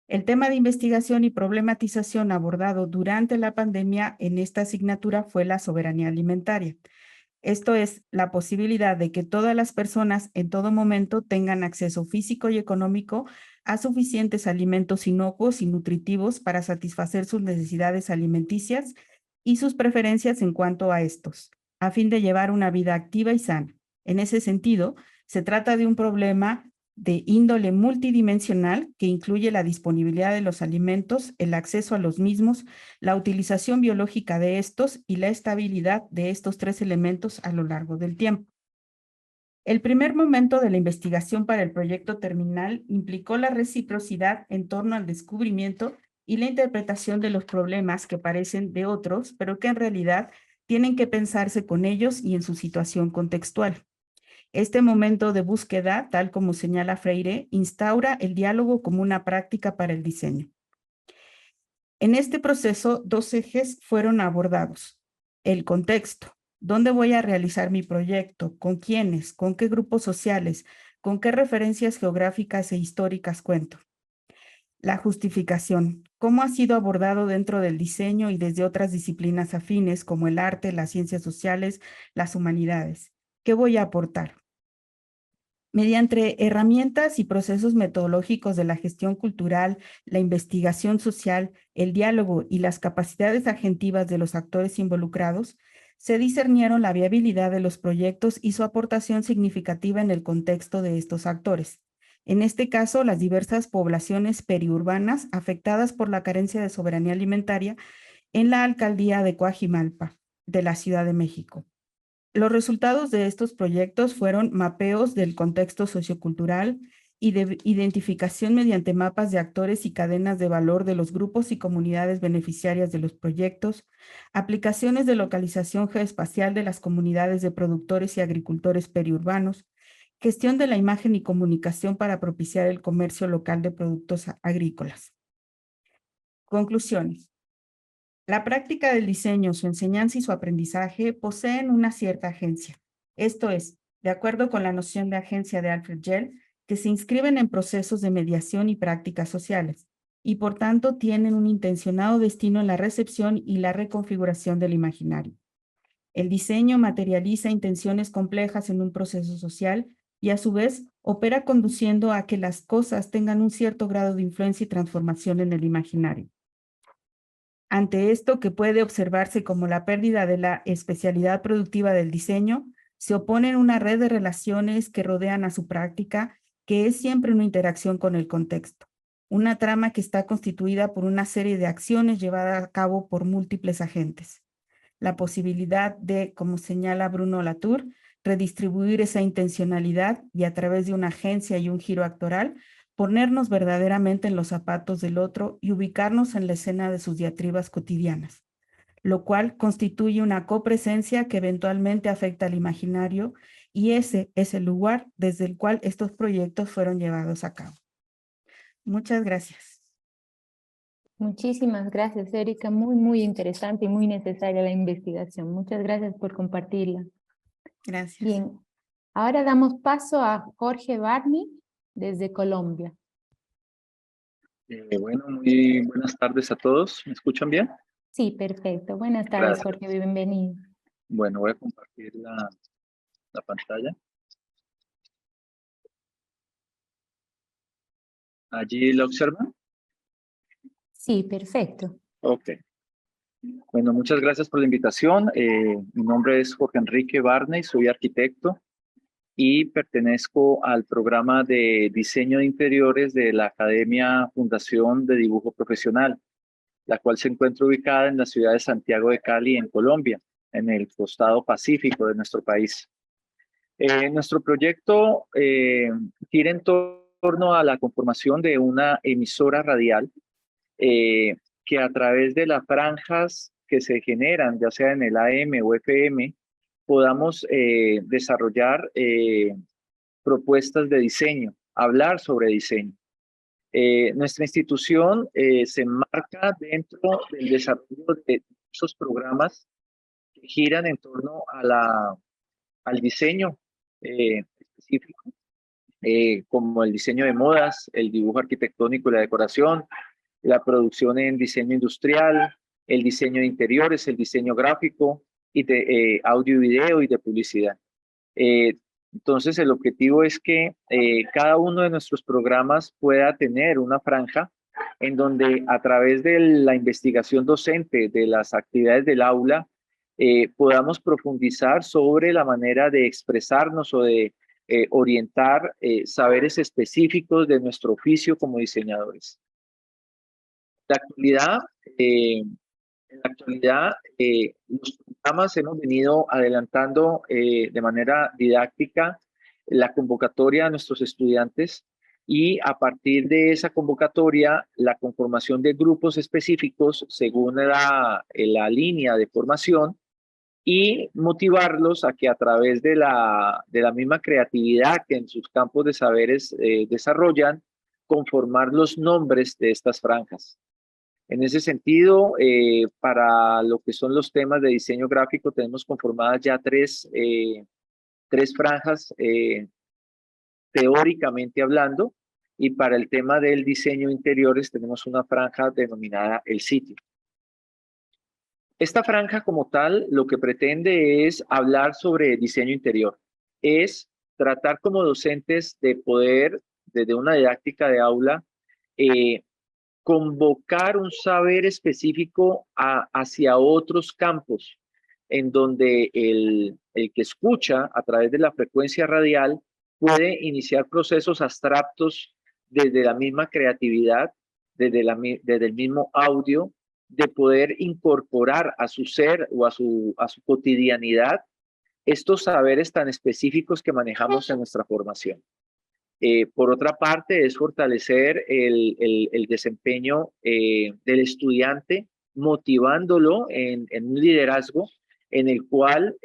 El tema de investigación y problematización abordado durante la pandemia en esta asignatura fue la soberanía alimentaria. Esto es, la posibilidad de que todas las personas en todo momento tengan acceso físico y económico a suficientes alimentos inocuos y nutritivos para satisfacer sus necesidades alimenticias y sus preferencias en cuanto a estos, a fin de llevar una vida activa y sana. En ese sentido, se trata de un problema de índole multidimensional que incluye la disponibilidad de los alimentos, el acceso a los mismos, la utilización biológica de estos y la estabilidad de estos 3 elementos a lo largo del tiempo. El primer momento de la investigación para el proyecto terminal implicó la reciprocidad en torno al descubrimiento y la interpretación de los problemas que parecen de otros, pero que en realidad tienen que pensarse con ellos y en su situación contextual. Este momento de búsqueda, tal como señala Freire, instaura el diálogo como una práctica para el diseño. En este proceso, 2 ejes fueron abordados. El contexto, ¿dónde voy a realizar mi proyecto? ¿Con quiénes? ¿Con qué grupos sociales? ¿Con qué referencias geográficas e históricas cuento? La justificación, ¿cómo ha sido abordado dentro del diseño y desde otras disciplinas afines como el arte, las ciencias sociales, las humanidades? ¿Qué voy a aportar? Mediante herramientas y procesos metodológicos de la gestión cultural, la investigación social, el diálogo y las capacidades agentivas de los actores involucrados, se discernieron la viabilidad de los proyectos y su aportación significativa en el contexto de estos actores. En este caso, las diversas poblaciones periurbanas afectadas por la carencia de soberanía alimentaria en la alcaldía de Coajimalpa, de la Ciudad de México. Los resultados de estos proyectos fueron mapeos del contexto sociocultural y de identificación mediante mapas de actores y cadenas de valor de los grupos y comunidades beneficiarias de los proyectos, aplicaciones de localización geoespacial de las comunidades de productores y agricultores periurbanos, gestión de la imagen y comunicación para propiciar el comercio local de productos agrícolas. Conclusiones. La práctica del diseño, su enseñanza y su aprendizaje poseen una cierta agencia. Esto es, de acuerdo con la noción de agencia de Alfred Gell, que se inscriben en procesos de mediación y prácticas sociales, y por tanto tienen un intencionado destino en la recepción y la reconfiguración del imaginario. El diseño materializa intenciones complejas en un proceso social y a su vez opera conduciendo a que las cosas tengan un cierto grado de influencia y transformación en el imaginario. Ante esto, que puede observarse como la pérdida de la especialidad productiva del diseño, se oponen una red de relaciones que rodean a su práctica, que es siempre una interacción con el contexto. Una trama que está constituida por una serie de acciones llevadas a cabo por múltiples agentes. La posibilidad de, como señala Bruno Latour, redistribuir esa intencionalidad y a través de una agencia y un giro actoral, ponernos verdaderamente en los zapatos del otro y ubicarnos en la escena de sus diatribas cotidianas, lo cual constituye una copresencia que eventualmente afecta al imaginario, y ese es el lugar desde el cual estos proyectos fueron llevados a cabo. Muchas gracias. Muchísimas gracias, Erika. Muy interesante y muy necesaria la investigación. Muchas gracias por compartirla. Gracias. Bien, ahora damos paso a Jorge Barney desde Colombia. Bueno, muy buenas tardes a todos. ¿Me escuchan bien? Sí, perfecto. Buenas tardes, Gracias. Jorge. Bienvenido. Bueno, voy a compartir la pantalla. ¿Allí la observan? Sí, perfecto. Ok. Bueno, muchas gracias por la invitación. Mi nombre es Jorge Enrique Barney, soy arquitecto y pertenezco al programa de diseño de interiores de la Academia Fundación de Dibujo Profesional, la cual se encuentra ubicada en la ciudad de Santiago de Cali, en Colombia, en el costado pacífico de nuestro país. Nuestro proyecto gira en torno a la conformación de una emisora radial que a través de las franjas que se generan, ya sea en el AM o FM, podamos desarrollar propuestas de diseño, hablar sobre diseño. Nuestra institución se enmarca dentro del desarrollo de esos programas que giran en torno a al diseño específico, como el diseño de modas, el dibujo arquitectónico y la decoración, la producción en diseño industrial, el diseño de interiores, el diseño gráfico y de audio y video y de publicidad. Entonces, el objetivo es que cada uno de nuestros programas pueda tener una franja en donde a través de la investigación docente, de las actividades del aula, podamos profundizar sobre la manera de expresarnos o de orientar saberes específicos de nuestro oficio como diseñadores. En la actualidad, los programas hemos venido adelantando de manera didáctica la convocatoria a nuestros estudiantes y a partir de esa convocatoria, la conformación de grupos específicos según la línea de formación y motivarlos a que a través de la misma creatividad que en sus campos de saberes desarrollan, conformar los nombres de estas franjas. En ese sentido, para lo que son los temas de diseño gráfico, tenemos conformadas ya tres franjas teóricamente hablando, y para el tema del diseño de interiores tenemos una franja denominada el sitio. Esta franja como tal lo que pretende es hablar sobre diseño interior, es tratar como docentes de poder, desde una didáctica de aula, convocar un saber específico hacia otros campos, en donde el que escucha a través de la frecuencia radial puede iniciar procesos abstractos desde la misma creatividad, desde el mismo audio, de poder incorporar a su ser o a su cotidianidad estos saberes tan específicos que manejamos en nuestra formación. Por otra parte, es fortalecer el desempeño del estudiante, motivándolo en un liderazgo en el cual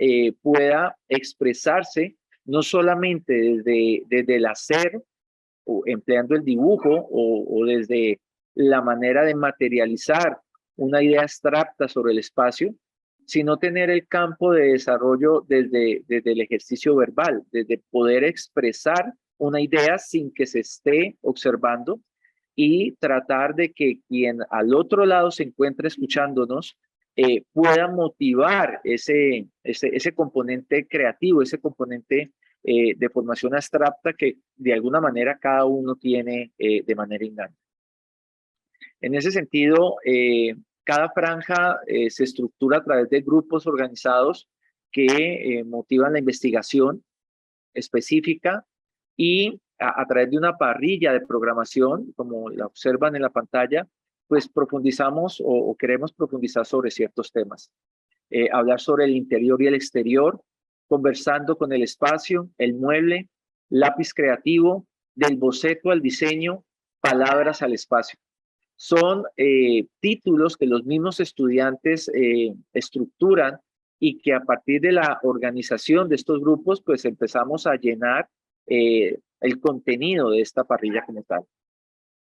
pueda expresarse no solamente desde el hacer, o empleando el dibujo, o desde la manera de materializar una idea abstracta sobre el espacio, sino tener el campo de desarrollo desde el ejercicio verbal, desde poder expresar una idea sin que se esté observando y tratar de que quien al otro lado se encuentre escuchándonos pueda motivar ese componente creativo, ese componente de formación abstracta que de alguna manera cada uno tiene de manera innata. En ese sentido, cada franja se estructura a través de grupos organizados que motivan la investigación específica y a través de una parrilla de programación, como la observan en la pantalla, pues profundizamos o queremos profundizar sobre ciertos temas. Hablar sobre el interior y el exterior, conversando con el espacio, el mueble, lápiz creativo, del boceto al diseño, palabras al espacio. Son títulos que los mismos estudiantes estructuran y que a partir de la organización de estos grupos, pues empezamos a llenar el contenido de esta parrilla como tal.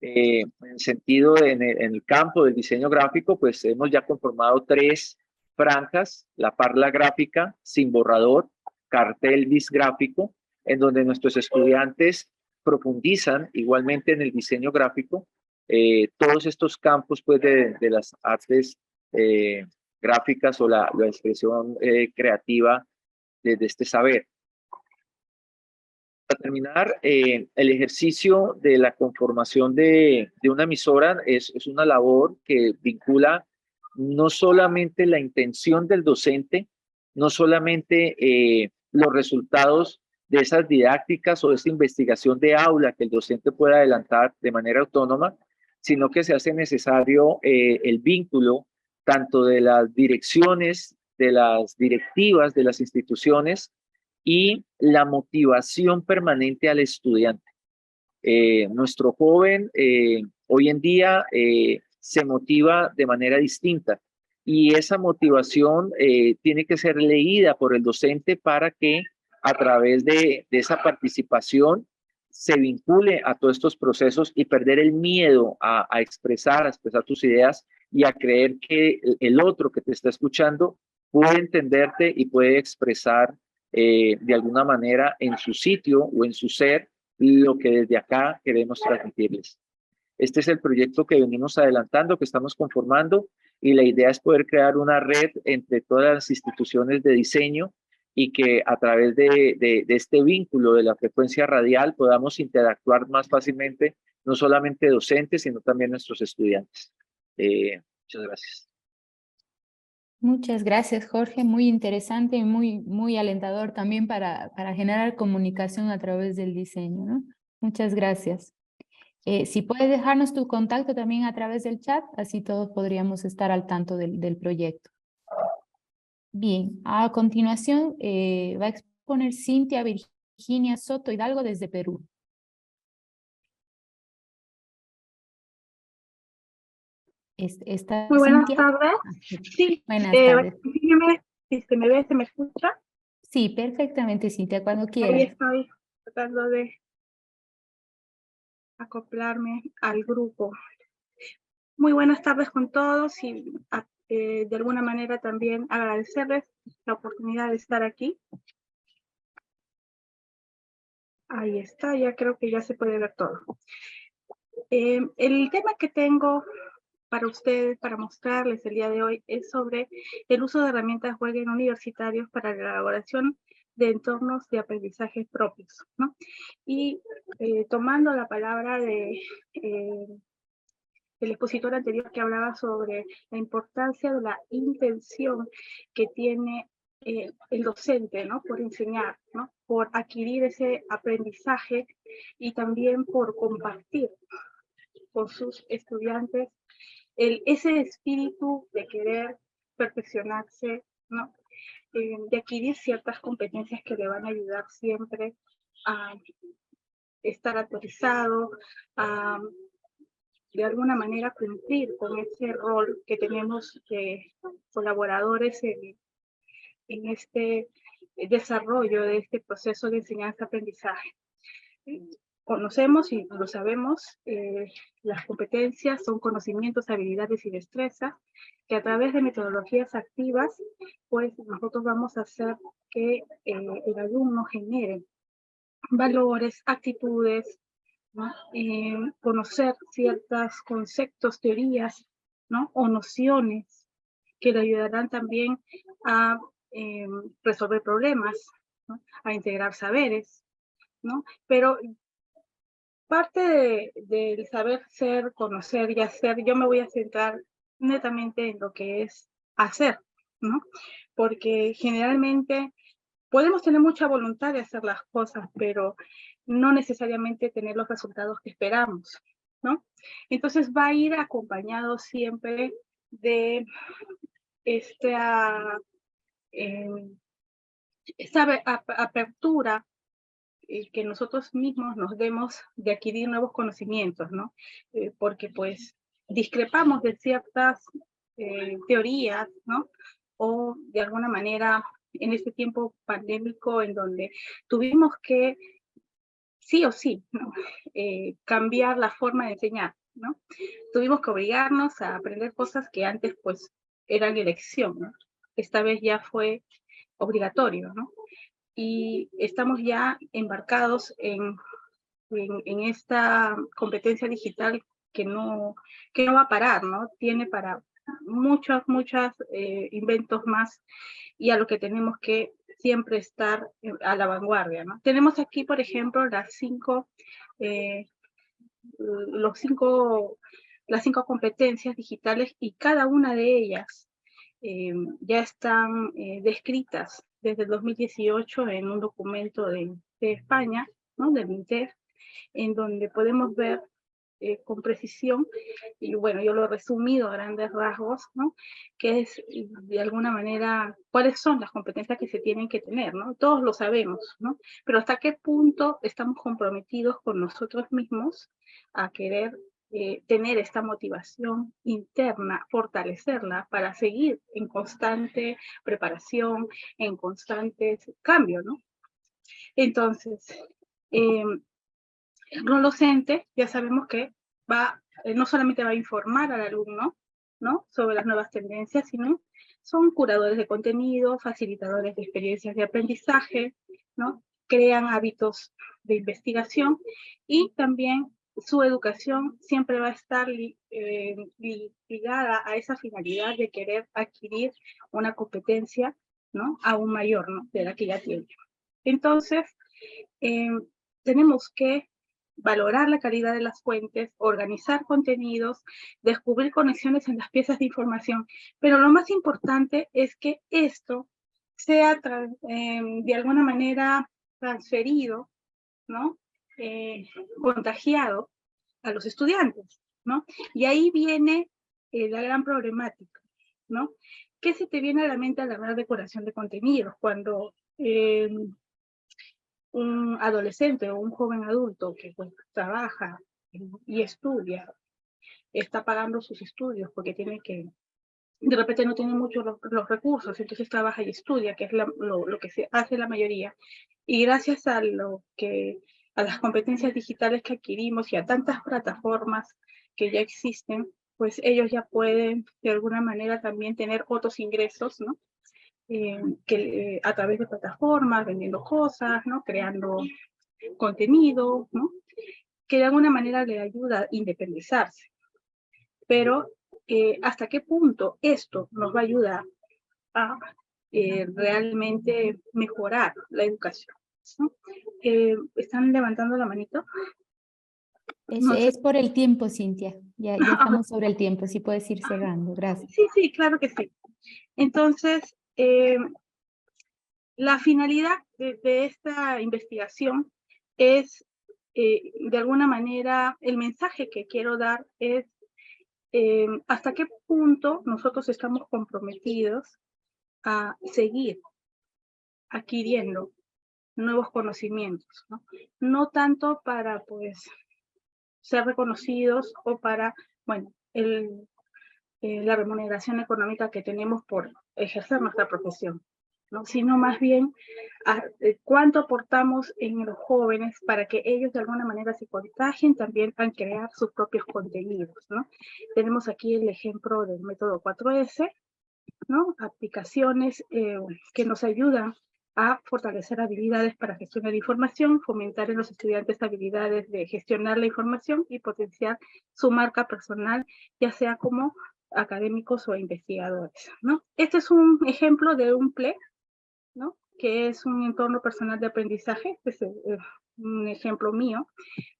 En el sentido, en el campo del diseño gráfico, pues hemos ya conformado 3 franjas: la parla gráfica, sin borrador, cartel bisgráfico, en donde nuestros estudiantes profundizan igualmente en el diseño gráfico, todos estos campos pues de las artes gráficas o la expresión creativa de este saber. Para terminar, el ejercicio de la conformación de una emisora es una labor que vincula no solamente la intención del docente, no solamente los resultados de esas didácticas o de esa investigación de aula que el docente pueda adelantar de manera autónoma, sino que se hace necesario el vínculo tanto de las direcciones, de las directivas de las instituciones, y la motivación permanente al estudiante. Nuestro joven hoy en día se motiva de manera distinta y esa motivación tiene que ser leída por el docente para que a través de esa participación se vincule a todos estos procesos y perder el miedo a expresar tus ideas y a creer que el otro que te está escuchando puede entenderte y puede expresar de alguna manera en su sitio o en su ser lo que desde acá queremos transmitirles. Este es el proyecto que venimos adelantando, que estamos conformando, y la idea es poder crear una red entre todas las instituciones de diseño y que a través de este vínculo de la frecuencia radial podamos interactuar más fácilmente, no solamente docentes, sino también nuestros estudiantes. Muchas gracias. Muchas gracias, Jorge. Muy interesante y muy alentador también para generar comunicación a través del diseño, ¿no? Muchas gracias. Si puedes dejarnos tu contacto también a través del chat, así todos podríamos estar al tanto del proyecto. Bien, a continuación va a exponer Cintia Virginia Soto Hidalgo desde Perú. Muy buenas Cintia? tardes. Sí, Buenas tardes. dígame si se me ve, se me escucha. Sí, perfectamente, Cintia, cuando Ahí quieras. estoy tratando de acoplarme al grupo. Muy buenas tardes con todos y de alguna manera también agradecerles la oportunidad de estar aquí. Ahí está, ya creo que ya se puede ver todo. El tema que tengo para ustedes, para mostrarles el día de hoy, es sobre el uso de herramientas web en universitarios para la elaboración de entornos de aprendizaje propios, ¿no? Y tomando la palabra del expositor anterior que hablaba sobre la importancia de la intención que tiene el docente, ¿no? Por enseñar, ¿no? Por adquirir ese aprendizaje y también por compartir con sus estudiantes ese espíritu de querer perfeccionarse, ¿no? De adquirir ciertas competencias que le van a ayudar siempre a estar actualizado, a de alguna manera cumplir con ese rol que tenemos de colaboradores en este desarrollo de este proceso de enseñanza-aprendizaje. Conocemos y lo sabemos, las competencias son conocimientos, habilidades y destrezas que a través de metodologías activas, pues nosotros vamos a hacer que el alumno genere valores, actitudes, ¿no? Conocer ciertos conceptos, teorías, ¿no? O nociones que le ayudarán también a resolver problemas, ¿no? A integrar saberes, ¿no? Pero parte del saber ser, conocer y hacer, yo me voy a centrar netamente en lo que es hacer, ¿no? Porque generalmente podemos tener mucha voluntad de hacer las cosas, pero no necesariamente tener los resultados que esperamos, ¿no? Entonces va a ir acompañado siempre de esta apertura que nosotros mismos nos demos de adquirir nuevos conocimientos, ¿no? Porque pues discrepamos de ciertas teorías, ¿no? O de alguna manera en este tiempo pandémico en donde tuvimos que sí o sí, ¿no? Cambiar la forma de enseñar, ¿no? Tuvimos que obligarnos a aprender cosas que antes pues eran elección, ¿no? Esta vez ya fue obligatorio, ¿no? Y estamos ya embarcados en esta competencia digital que no va a parar, ¿no? Tiene para muchos inventos más y a lo que tenemos que siempre estar a la vanguardia, ¿no? Tenemos aquí, por ejemplo, las cinco competencias digitales y cada una de ellas ya están descritas desde el 2018 en un documento de España, ¿no? Del MINTEF, en donde podemos ver con precisión, y bueno, yo lo he resumido a grandes rasgos, ¿no? Que es de alguna manera cuáles son las competencias que se tienen que tener, ¿no? Todos lo sabemos, ¿no? Pero hasta qué punto estamos comprometidos con nosotros mismos a querer tener esta motivación interna, fortalecerla para seguir en constante preparación, en constantes cambios, ¿no? Entonces, el rol docente, ya sabemos que no solamente va a informar al alumno, ¿no? Sobre las nuevas tendencias, sino son curadores de contenido, facilitadores de experiencias de aprendizaje, ¿no? Crean hábitos de investigación y también su educación siempre va a estar ligada a esa finalidad de querer adquirir una competencia, ¿no? Aún mayor, ¿no? De la que ya tiene. Entonces, tenemos que valorar la calidad de las fuentes, organizar contenidos, descubrir conexiones en las piezas de información, pero lo más importante es que esto sea de alguna manera transferido, ¿no? Contagiado a los estudiantes, ¿no? Y ahí viene la gran problemática, ¿no? ¿Qué se te viene a la mente al hablar de curación de contenidos? Cuando un adolescente o un joven adulto que pues, trabaja y estudia, está pagando sus estudios porque tiene que, de repente no tiene muchos los recursos, entonces trabaja y estudia, que es lo que se hace la mayoría. Y gracias a las competencias digitales que adquirimos y a tantas plataformas que ya existen, pues ellos ya pueden de alguna manera también tener otros ingresos, ¿no? A través de plataformas, vendiendo cosas, ¿no? Creando contenido, ¿no? Que de alguna manera le ayuda a independizarse. Pero ¿hasta qué punto esto nos va a ayudar a realmente mejorar la educación? ¿No? ¿Están levantando la manito? Es por el tiempo, Cintia. Ya estamos sobre el tiempo, sí puedes ir cerrando. Gracias. Sí, claro que sí. Entonces, la finalidad de esta investigación es, de alguna manera, el mensaje que quiero dar es hasta qué punto nosotros estamos comprometidos a seguir adquiriendo nuevos conocimientos, ¿no? No tanto para, pues, ser reconocidos o para, bueno, la remuneración económica que tenemos por ejercer nuestra profesión, ¿no? Sino más bien cuánto aportamos en los jóvenes para que ellos de alguna manera se contagien también a crear sus propios contenidos, ¿no? Tenemos aquí el ejemplo del método 4S, ¿no? Aplicaciones que nos ayudan a fortalecer habilidades para gestionar información, fomentar en los estudiantes habilidades de gestionar la información y potenciar su marca personal, ya sea como académicos o investigadores, ¿no? Este es un ejemplo de un PLE, ¿no? Que es un entorno personal de aprendizaje, este es un ejemplo mío,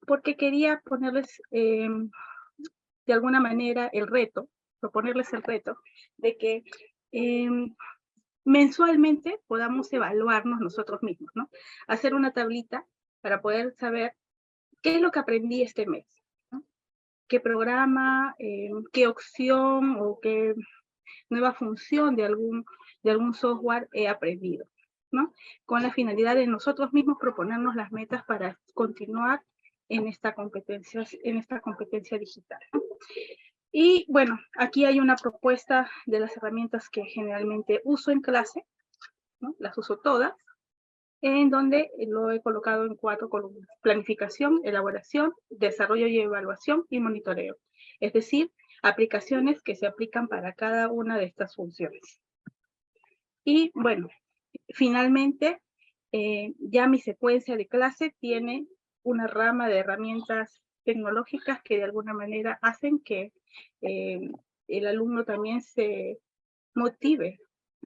porque quería ponerles de alguna manera el reto, proponerles el reto de que mensualmente podamos evaluarnos nosotros mismos, ¿no? Hacer una tablita para poder saber qué es lo que aprendí este mes, ¿no? Qué programa, qué opción o qué nueva función de algún software he aprendido, ¿no? Con la finalidad de nosotros mismos proponernos las metas para continuar en esta competencia digital, ¿no? Y bueno, aquí hay una propuesta de las herramientas que generalmente uso en clase, ¿no? Las uso todas, en donde lo he colocado en 4 columnas: planificación, elaboración, desarrollo y evaluación y monitoreo. Es decir, aplicaciones que se aplican para cada una de estas funciones. Y bueno, finalmente, ya mi secuencia de clase tiene una rama de herramientas tecnológicas que de alguna manera hacen que el alumno también se motive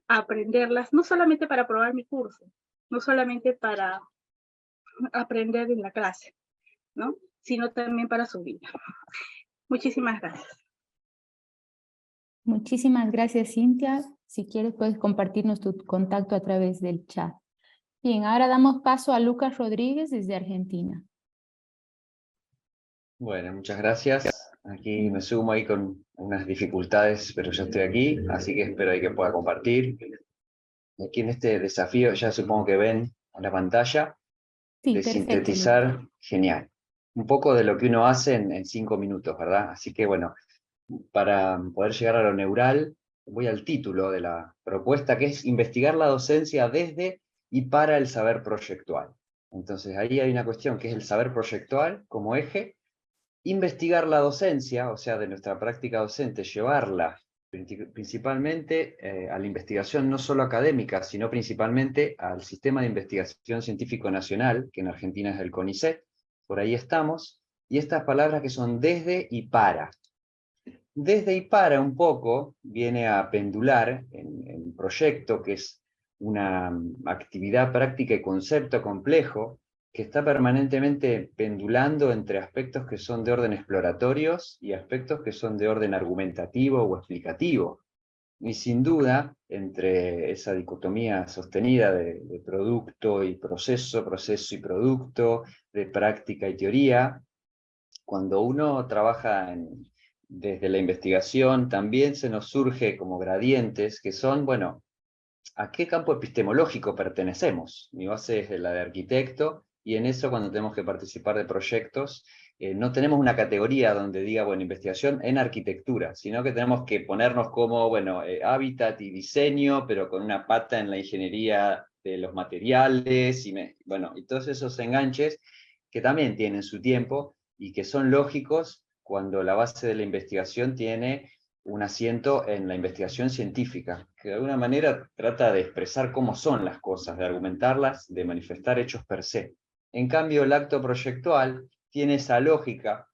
a aprenderlas, no solamente para aprobar mi curso, no solamente para aprender en la clase, ¿no? Sino también para su vida. Muchísimas gracias. Muchísimas gracias, Cintia. Si quieres, puedes compartirnos tu contacto a través del chat. Bien, ahora damos paso a Lucas Rodríguez desde Argentina. Bueno, muchas gracias. Aquí me sumo ahí con unas dificultades, pero ya estoy aquí, así que espero ahí que pueda compartir. Aquí en este desafío, ya supongo que ven en la pantalla, Sí, de perfecto, sintetizar, genial. Un poco de lo que uno hace en 5 minutos, ¿verdad? Así que bueno, para poder llegar a lo neural, voy al título de la propuesta, que es investigar la docencia desde y para el saber proyectual. Entonces ahí hay una cuestión que es el saber proyectual como eje, investigar la docencia, o sea, de nuestra práctica docente, llevarla principalmente a la investigación no solo académica, sino principalmente al Sistema de Investigación Científico Nacional, que en Argentina es el CONICET, por ahí estamos, y estas palabras que son desde y para. Desde y para un poco viene a pendular en proyecto, que es una actividad práctica y concepto complejo, que está permanentemente pendulando entre aspectos que son de orden exploratorios y aspectos que son de orden argumentativo o explicativo. Y sin duda, entre esa dicotomía sostenida de producto y proceso, proceso y producto, de práctica y teoría, cuando uno trabaja desde la investigación, también se nos surge como gradientes que son, bueno, ¿a qué campo epistemológico pertenecemos? Mi base es la de arquitecto, y en eso cuando tenemos que participar de proyectos, no tenemos una categoría donde diga, bueno, investigación en arquitectura, sino que tenemos que ponernos como, bueno, hábitat y diseño, pero con una pata en la ingeniería de los materiales, bueno, y todos esos enganches que también tienen su tiempo y que son lógicos cuando la base de la investigación tiene un asiento en la investigación científica, que de alguna manera trata de expresar cómo son las cosas, de argumentarlas, de manifestar hechos per se. En cambio, el acto proyectual tiene esa lógica,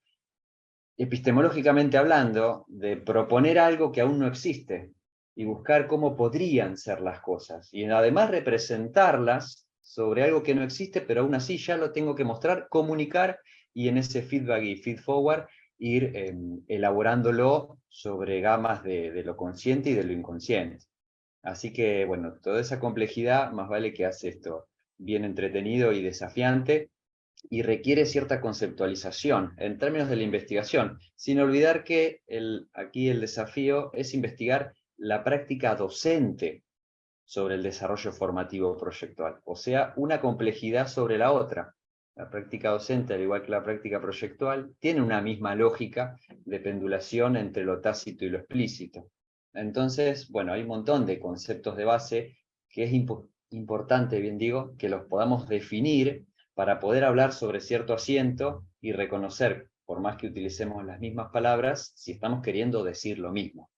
epistemológicamente hablando, de proponer algo que aún no existe y buscar cómo podrían ser las cosas. Y además representarlas sobre algo que no existe, pero aún así ya lo tengo que mostrar, comunicar, y en ese feedback y feedforward ir elaborándolo sobre gamas de lo consciente y de lo inconsciente. Así que, bueno, toda esa complejidad más vale que hace esto bien entretenido y desafiante, y requiere cierta conceptualización en términos de la investigación, sin olvidar que aquí el desafío es investigar la práctica docente sobre el desarrollo formativo proyectual, o sea, una complejidad sobre la otra. La práctica docente, al igual que la práctica proyectual, tiene una misma lógica de pendulación entre lo tácito y lo explícito. Entonces, bueno, hay un montón de conceptos de base que es importante, bien digo, que los podamos definir para poder hablar sobre cierto asiento y reconocer, por más que utilicemos las mismas palabras, si estamos queriendo decir lo mismo.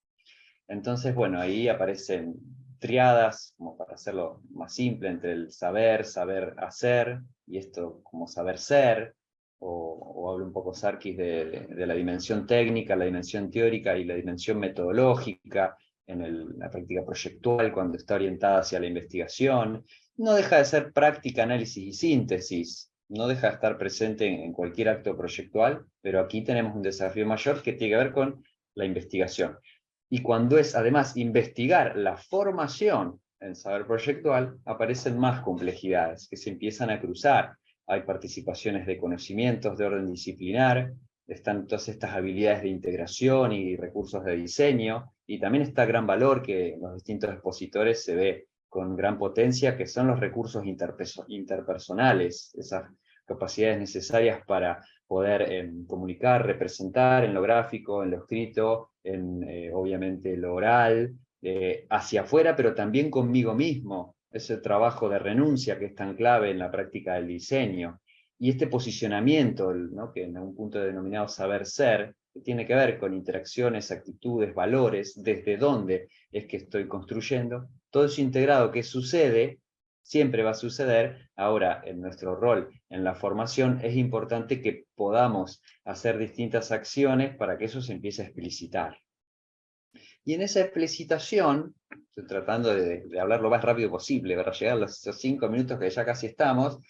Entonces, bueno, ahí aparecen triadas, como para hacerlo más simple, entre el saber, saber hacer, y esto como saber ser, o hablo un poco Sarkis de la dimensión técnica, la dimensión teórica y la dimensión metodológica, en la práctica proyectual, cuando está orientada hacia la investigación. No deja de ser práctica, análisis y síntesis, no deja de estar presente en cualquier acto proyectual, pero aquí tenemos un desafío mayor que tiene que ver con la investigación. Y cuando es además investigar la formación en saber proyectual, aparecen más complejidades que se empiezan a cruzar. Hay participaciones de conocimientos de orden disciplinar, están todas estas habilidades de integración y recursos de diseño, y también está gran valor que en los distintos expositores se ve con gran potencia, que son los recursos interpersonales, esas capacidades necesarias para poder comunicar, representar en lo gráfico, en lo escrito, obviamente lo oral, hacia afuera, pero también conmigo mismo, ese trabajo de renuncia que es tan clave en la práctica del diseño. Y este posicionamiento, ¿no?, que en algún punto denominado saber ser, que tiene que ver con interacciones, actitudes, valores, desde dónde es que estoy construyendo, todo eso integrado que sucede, siempre va a suceder. Ahora, en nuestro rol en la formación, es importante que podamos hacer distintas acciones para que eso se empiece a explicitar. Y en esa explicitación, estoy tratando de hablar lo más rápido posible para llegar a los 5 minutos que ya casi estamos,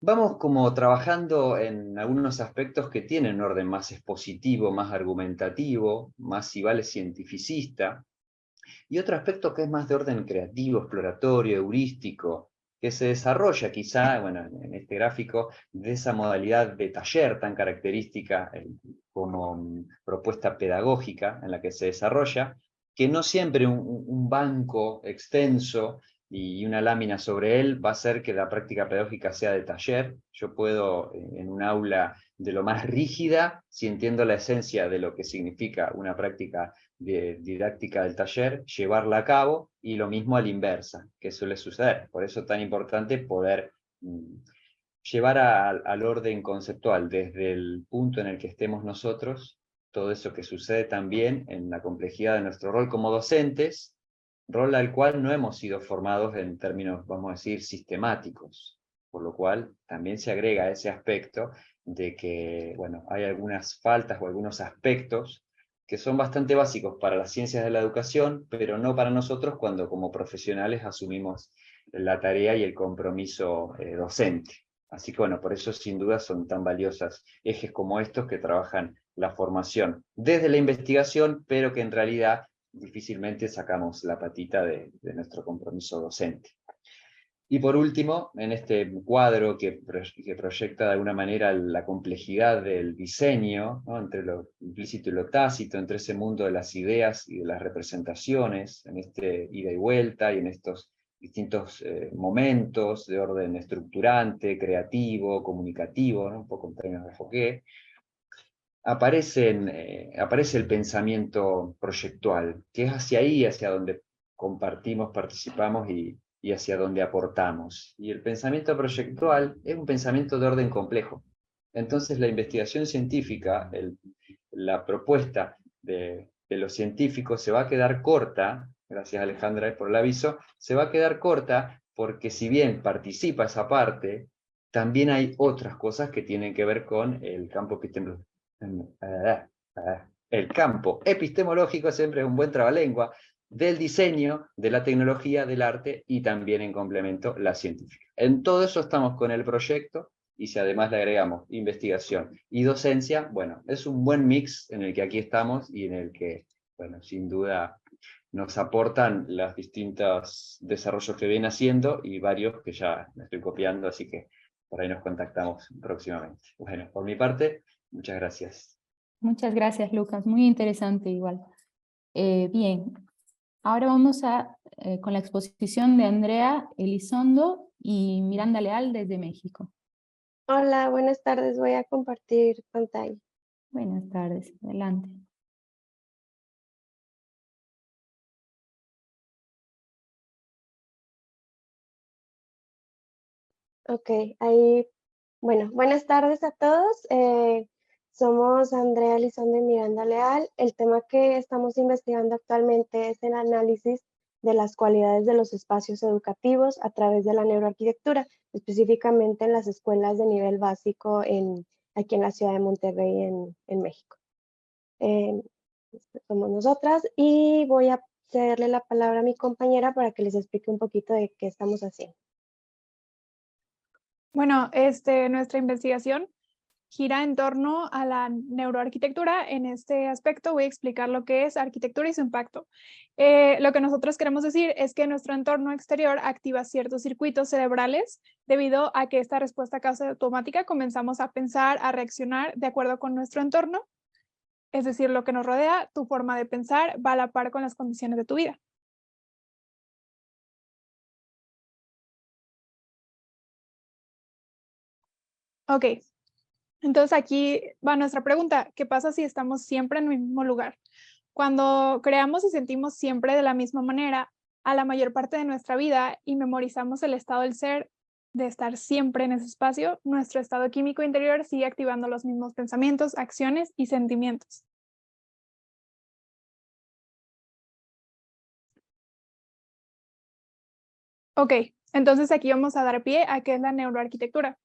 vamos como trabajando en algunos aspectos que tienen un orden más expositivo, más argumentativo, más si vale cientificista, y otro aspecto que es más de orden creativo, exploratorio, heurístico, que se desarrolla quizá, bueno, en este gráfico, de esa modalidad de taller tan característica como propuesta pedagógica en la que se desarrolla, que no siempre un banco extenso y una lámina sobre él va a hacer que la práctica pedagógica sea de taller. Yo puedo, en un aula de lo más rígida, si entiendo la esencia de lo que significa una práctica didáctica del taller, llevarla a cabo, y lo mismo a la inversa, que suele suceder. Por eso es tan importante poder llevar al orden conceptual desde el punto en el que estemos nosotros, todo eso que sucede también en la complejidad de nuestro rol como docentes, rol al cual no hemos sido formados en términos, vamos a decir, sistemáticos, por lo cual también se agrega ese aspecto de que, bueno, hay algunas faltas o algunos aspectos que son bastante básicos para las ciencias de la educación, pero no para nosotros cuando como profesionales asumimos la tarea y el compromiso docente. Así que bueno, por eso sin duda son tan valiosas ejes como estos que trabajan la formación desde la investigación, pero que en realidad difícilmente sacamos la patita de nuestro compromiso docente. Y por último, en este cuadro que proyecta de alguna manera la complejidad del diseño, ¿no?, entre lo implícito y lo tácito, entre ese mundo de las ideas y de las representaciones, en este ida y vuelta y en estos distintos momentos de orden estructurante, creativo, comunicativo, ¿no?, un poco en términos de Fouquet, aparece el pensamiento proyectual, que es hacia ahí, hacia donde compartimos, participamos y hacia donde aportamos. Y el pensamiento proyectual es un pensamiento de orden complejo. Entonces la investigación científica, la propuesta de los científicos se va a quedar corta, gracias Alejandra por el aviso, se va a quedar corta porque si bien participa esa parte, también hay otras cosas que tienen que ver con el campo epistemológico. El campo epistemológico siempre es un buen trabalengua, del diseño, de la tecnología, del arte y también en complemento la científica. En todo eso estamos con el proyecto, y si además le agregamos investigación y docencia, bueno, es un buen mix en el que aquí estamos y en el que, bueno, sin duda nos aportan los distintos desarrollos que vienen haciendo y varios que ya me estoy copiando, así que por ahí nos contactamos próximamente. Bueno, por mi parte, muchas gracias. Muchas gracias, Lucas. Muy interesante igual. Bien, ahora vamos con la exposición de Andrea Elizondo y Miranda Leal desde México. Hola, buenas tardes. Voy a compartir pantalla. Buenas tardes, adelante. Ok, ahí, bueno, buenas tardes a todos. Somos Andrea Elizondo Miranda Leal. El tema que estamos investigando actualmente es el análisis de las cualidades de los espacios educativos a través de la neuroarquitectura, específicamente en las escuelas de nivel básico aquí en la ciudad de Monterrey, en México. Somos nosotras y voy a cederle la palabra a mi compañera para que les explique un poquito de qué estamos haciendo. Bueno, nuestra investigación gira en torno a la neuroarquitectura. En este aspecto voy a explicar lo que es arquitectura y su impacto. Lo que nosotros queremos decir es que nuestro entorno exterior activa ciertos circuitos cerebrales debido a que esta respuesta causa automática comenzamos a pensar, a reaccionar de acuerdo con nuestro entorno, es decir, lo que nos rodea, tu forma de pensar va a la par con las condiciones de tu vida. Ok, entonces aquí va nuestra pregunta. ¿Qué pasa si estamos siempre en el mismo lugar? Cuando creamos y sentimos siempre de la misma manera a la mayor parte de nuestra vida y memorizamos el estado del ser, de estar siempre en ese espacio, nuestro estado químico interior sigue activando los mismos pensamientos, acciones y sentimientos. Ok, entonces aquí vamos a dar pie a qué es la neuroarquitectura,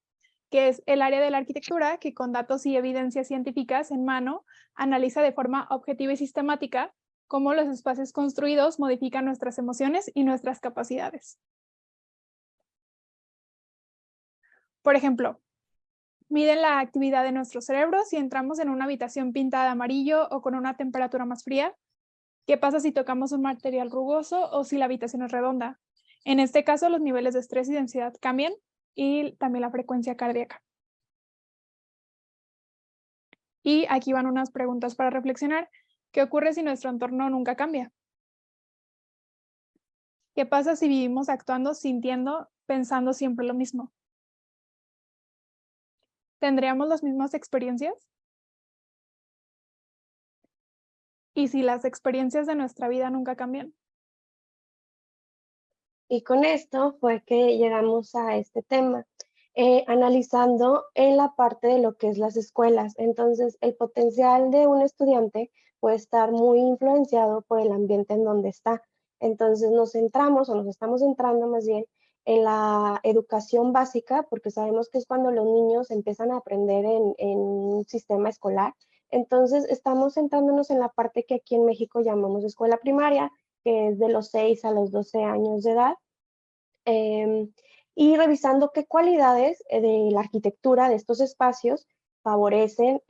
que es el área de la arquitectura que con datos y evidencias científicas en mano analiza de forma objetiva y sistemática cómo los espacios construidos modifican nuestras emociones y nuestras capacidades. Por ejemplo, miden la actividad de nuestro cerebro si entramos en una habitación pintada de amarillo o con una temperatura más fría. ¿Qué pasa si tocamos un material rugoso o si la habitación es redonda? En este caso, los niveles de estrés y de ansiedad cambian y también la frecuencia cardíaca. Y aquí van unas preguntas para reflexionar. ¿Qué ocurre si nuestro entorno nunca cambia? ¿Qué pasa si vivimos actuando, sintiendo, pensando siempre lo mismo? ¿Tendríamos las mismas experiencias? ¿Y si las experiencias de nuestra vida nunca cambian? Y con esto fue que llegamos a este tema, analizando en la parte de lo que es las escuelas. Entonces, el potencial de un estudiante puede estar muy influenciado por el ambiente en donde está. Entonces, nos centramos, o nos estamos centrando más bien, en la educación básica, porque sabemos que es cuando los niños empiezan a aprender en un sistema escolar. Entonces, estamos centrándonos en la parte que aquí en México llamamos escuela primaria, que es de los 6 a los 12 años de edad, y revisando qué cualidades de la arquitectura de estos espacios favorecen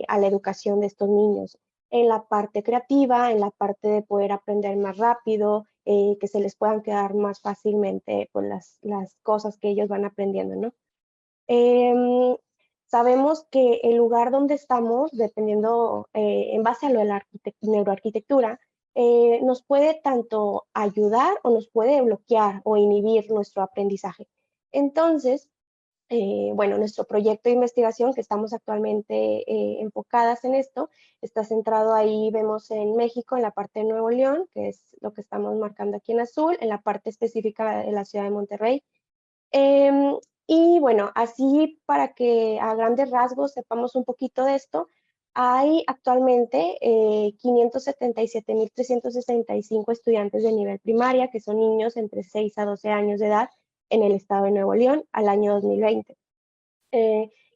a la educación de estos niños, en la parte creativa, en la parte de poder aprender más rápido, que se les puedan quedar más fácilmente pues, las cosas que ellos van aprendiendo, ¿no? Sabemos que el lugar donde estamos, dependiendo, en base a lo de la neuroarquitectura, nos puede tanto ayudar o nos puede bloquear o inhibir nuestro aprendizaje. Entonces, bueno, nuestro proyecto de investigación que estamos actualmente enfocadas en esto, está centrado ahí, vemos en México, en la parte de Nuevo León, que es lo que estamos marcando aquí en azul, en la parte específica de la ciudad de Monterrey. Y bueno, así para que a grandes rasgos sepamos un poquito de esto, hay actualmente 577,365 estudiantes de nivel primaria, que son niños entre 6 a 12 años de edad en el estado de Nuevo León al año 2020.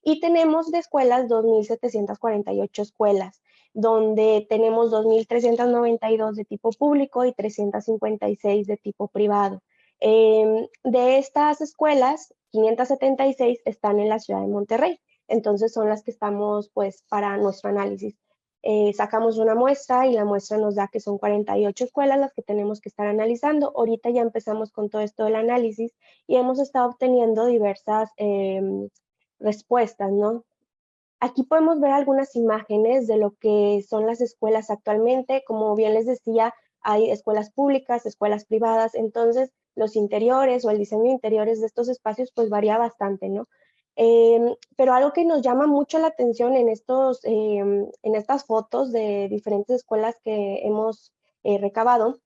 Y tenemos de escuelas 2,748 escuelas, donde tenemos 2,392 de tipo público y 356 de tipo privado. De estas escuelas, 576 están en la ciudad de Monterrey, entonces son las que estamos pues para nuestro análisis. Sacamos una muestra y la muestra nos da que son 48 escuelas las que tenemos que estar analizando. Ahorita ya empezamos con todo esto del análisis y hemos estado obteniendo diversas respuestas, ¿no? Aquí podemos ver algunas imágenes de lo que son las escuelas actualmente. Como bien les decía, hay escuelas públicas, escuelas privadas, entonces los interiores o el diseño de interiores de estos espacios pues varía bastante, ¿no? Pero algo que nos llama mucho la atención en estas fotos de diferentes escuelas que hemos recabado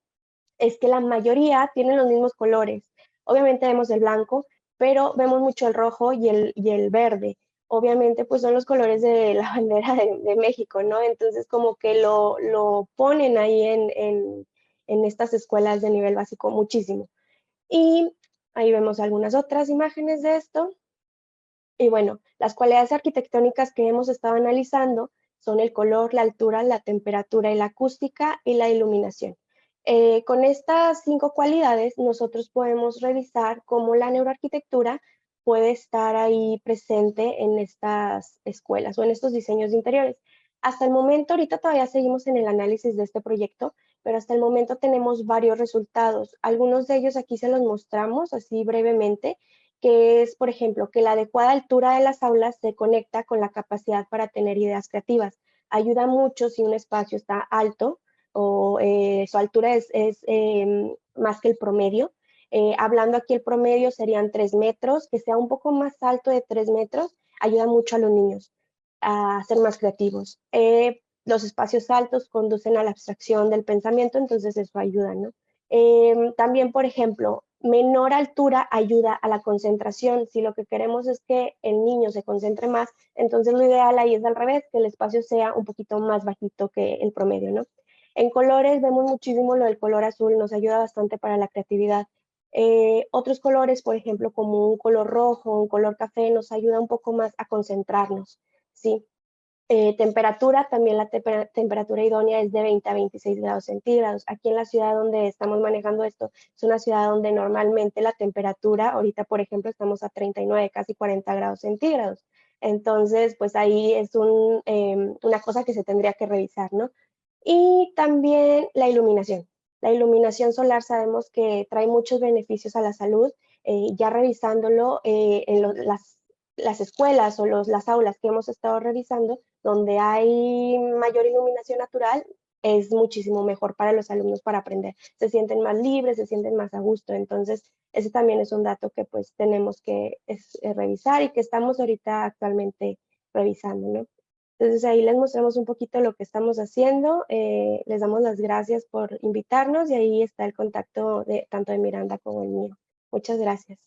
es que la mayoría tienen los mismos colores. Obviamente vemos el blanco, pero vemos mucho el rojo y el verde. Obviamente, pues son los colores de la bandera de México, ¿no? Entonces, como que lo ponen ahí en estas escuelas de nivel básico muchísimo. Y ahí vemos algunas otras imágenes de esto. Y bueno, las cualidades arquitectónicas que hemos estado analizando son el color, la altura, la temperatura y la acústica y la iluminación. Con estas 5 cualidades, nosotros podemos revisar cómo la neuroarquitectura puede estar ahí presente en estas escuelas o en estos diseños de interiores. Hasta el momento, ahorita todavía seguimos en el análisis de este proyecto, pero hasta el momento tenemos varios resultados. Algunos de ellos aquí se los mostramos así brevemente, que es, por ejemplo, que la adecuada altura de las aulas se conecta con la capacidad para tener ideas creativas. Ayuda mucho si un espacio está alto o su altura es más que el promedio. Hablando aquí el promedio serían 3 metros, que sea un poco más alto de 3 metros, ayuda mucho a los niños a ser más creativos. Los espacios altos conducen a la abstracción del pensamiento, entonces eso ayuda, ¿no? También, por ejemplo, menor altura ayuda a la concentración. Si lo que queremos es que el niño se concentre más, entonces lo ideal ahí es al revés, que el espacio sea un poquito más bajito que el promedio, ¿no? En colores vemos muchísimo lo del color azul, nos ayuda bastante para la creatividad. Otros colores, por ejemplo, como un color rojo, un color café, nos ayuda un poco más a concentrarnos, ¿sí? Temperatura, también la temperatura idónea es de 20 a 26 grados centígrados. Aquí en la ciudad donde estamos manejando esto, es una ciudad donde normalmente la temperatura, ahorita por ejemplo estamos a 39, casi 40 grados centígrados. Entonces, pues ahí es una cosa que se tendría que revisar, ¿no? Y también la iluminación. La iluminación solar sabemos que trae muchos beneficios a la salud. Ya revisándolo en las escuelas o las aulas que hemos estado revisando, donde hay mayor iluminación natural, es muchísimo mejor para los alumnos para aprender. Se sienten más libres, se sienten más a gusto. Entonces, ese también es un dato que pues tenemos que revisar y que estamos ahorita actualmente revisando, ¿no? Entonces, ahí les mostramos un poquito lo que estamos haciendo. Les damos las gracias por invitarnos y ahí está el contacto tanto de Miranda como el mío. Muchas gracias.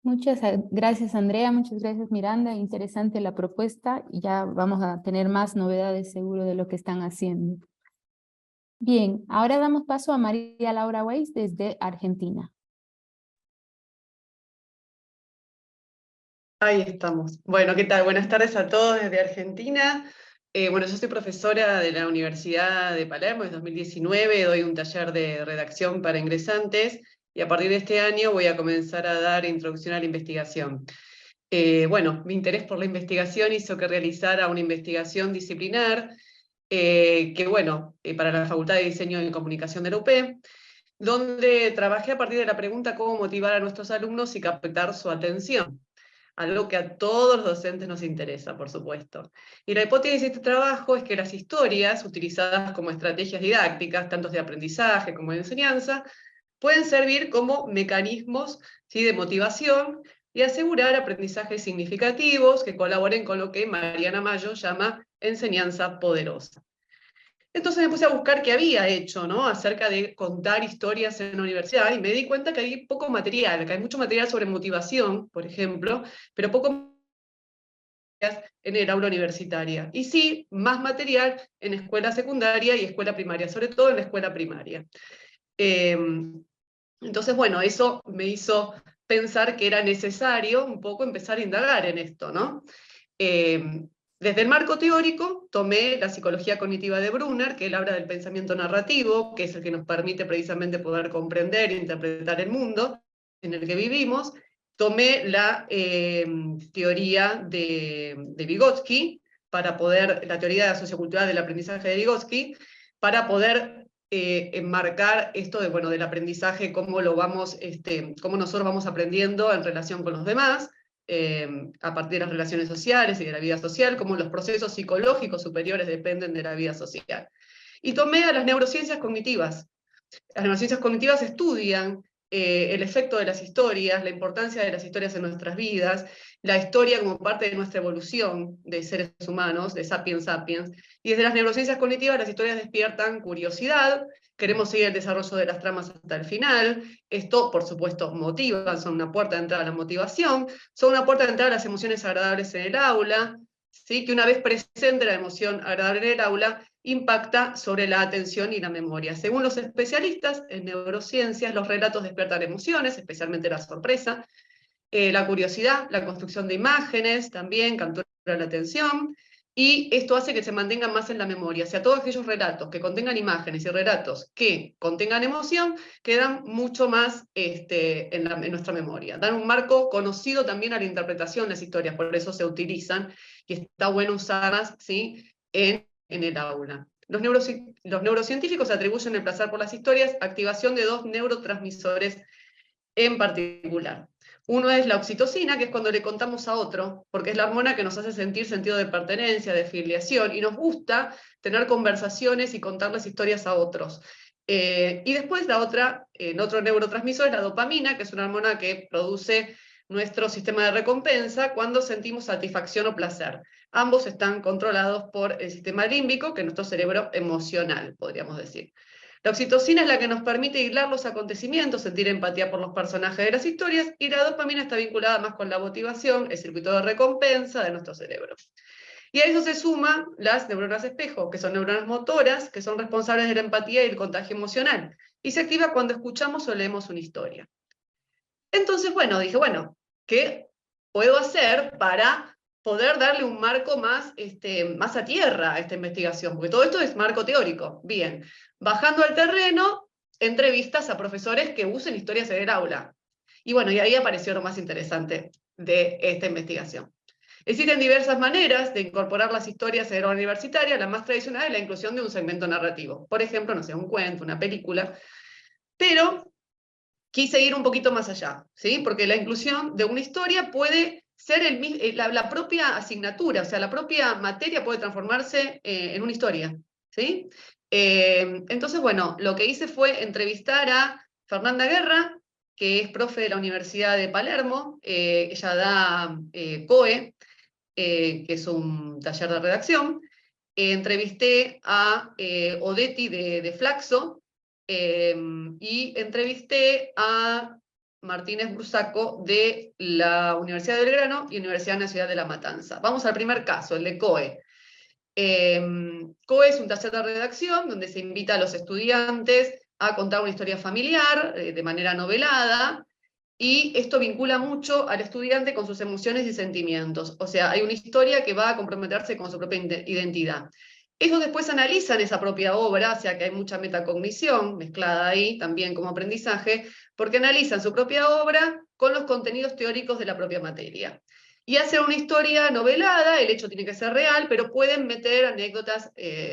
Muchas gracias, Andrea. Muchas gracias, Miranda. Interesante la propuesta y ya vamos a tener más novedades seguro de lo que están haciendo. Bien, ahora damos paso a María Laura Weiss desde Argentina. Ahí estamos. Bueno, ¿qué tal? Buenas tardes a todos desde Argentina. Bueno, yo soy profesora de la Universidad de Palermo desde 2019, doy un taller de redacción para ingresantes y a partir de este año voy a comenzar a dar introducción a la investigación. Bueno, mi interés por la investigación hizo que realizara una investigación disciplinar que, bueno, para la Facultad de Diseño y Comunicación de la UP, donde trabajé a partir de la pregunta cómo motivar a nuestros alumnos y captar su atención. Algo que a todos los docentes nos interesa, por supuesto. Y la hipótesis de este trabajo es que las historias, utilizadas como estrategias didácticas, tanto de aprendizaje como de enseñanza, pueden servir como mecanismos, ¿sí?, de motivación y asegurar aprendizajes significativos que colaboren con lo que Mariana Mayo llama enseñanza poderosa. Entonces me puse a buscar qué había hecho, ¿no?, acerca de contar historias en la universidad, y me di cuenta que hay poco material, que hay mucho material sobre motivación, por ejemplo, pero poco en el aula universitaria. Y sí, más material en escuela secundaria y escuela primaria, sobre todo en la escuela primaria. Entonces, bueno, eso me hizo pensar que era necesario un poco empezar a indagar en esto, ¿no? Desde el marco teórico tomé la psicología cognitiva de Brunner, que él habla del pensamiento narrativo, que es el que nos permite precisamente poder comprender e interpretar el mundo en el que vivimos. Tomé la teoría de Vygotsky, la teoría sociocultural del aprendizaje de Vygotsky, para poder enmarcar esto de, bueno, del aprendizaje, cómo nosotros vamos aprendiendo en relación con los demás, a partir de las relaciones sociales y de la vida social, cómo los procesos psicológicos superiores dependen de la vida social. Y tomé a las neurociencias cognitivas. Las neurociencias cognitivas estudian el efecto de las historias, la importancia de las historias en nuestras vidas, la historia como parte de nuestra evolución de seres humanos, de sapiens sapiens, y desde las neurociencias cognitivas las historias despiertan curiosidad, queremos seguir el desarrollo de las tramas hasta el final, esto por supuesto motiva, son una puerta de entrada a la motivación, son una puerta de entrada a las emociones agradables en el aula, ¿sí? Que una vez presente la emoción agradable en el aula, impacta sobre la atención y la memoria. Según los especialistas en neurociencias, los relatos despiertan emociones, especialmente la sorpresa, la curiosidad, la construcción de imágenes también captura la atención, y esto hace que se mantengan más en la memoria. O sea, todos aquellos relatos que contengan imágenes y relatos que contengan emoción, quedan mucho más en nuestra memoria. Dan un marco conocido también a la interpretación de las historias, por eso se utilizan, y está bueno usarlas, ¿sí?, en el aula. Los neurocientíficos atribuyen el placer por las historias activación de 2 neurotransmisores en particular. Uno es la oxitocina, que es cuando le contamos a otro, porque es la hormona que nos hace sentir sentido de pertenencia, de filiación, y nos gusta tener conversaciones y contarles historias a otros. Y después la otra, otro neurotransmisor es la dopamina, que es una hormona que produce nuestro sistema de recompensa cuando sentimos satisfacción o placer. Ambos están controlados por el sistema límbico, que es nuestro cerebro emocional, podríamos decir. La oxitocina es la que nos permite hilar los acontecimientos, sentir empatía por los personajes de las historias, y la dopamina está vinculada más con la motivación, el circuito de recompensa de nuestro cerebro. Y a eso se suman las neuronas espejo, que son neuronas motoras, que son responsables de la empatía y el contagio emocional, y se activa cuando escuchamos o leemos una historia. Entonces, bueno, dije, bueno, ¿qué puedo hacer para poder darle un marco más, más a tierra a esta investigación? Porque todo esto es marco teórico. Bien, bajando al terreno, entrevistas a profesores que usen historias en el aula. Y bueno, y ahí apareció lo más interesante de esta investigación. Existen diversas maneras de incorporar las historias en el aula universitaria. La más tradicional es la inclusión de un segmento narrativo. Por ejemplo, no sé, un cuento, una película. Pero quise ir un poquito más allá, ¿sí? Porque la inclusión de una historia puede ser la propia asignatura, o sea, la propia materia puede transformarse en una historia, ¿sí? Entonces, bueno, lo que hice fue entrevistar a Fernanda Guerra, que es profe de la Universidad de Palermo, ella da COE, que es un taller de redacción. Entrevisté a Odetti de Flaxo, y entrevisté a Martínez Bursaco de la Universidad de Belgrano y Universidad Nacional de La Matanza. Vamos al primer caso, el de COE. COE es un taller de redacción donde se invita a los estudiantes a contar una historia familiar de manera novelada, y esto vincula mucho al estudiante con sus emociones y sentimientos. O sea, hay una historia que va a comprometerse con su propia identidad. Ellos después analizan esa propia obra, o sea que hay mucha metacognición mezclada ahí también como aprendizaje, porque analizan su propia obra con los contenidos teóricos de la propia materia. Y hacen una historia novelada, el hecho tiene que ser real, pero pueden meter anécdotas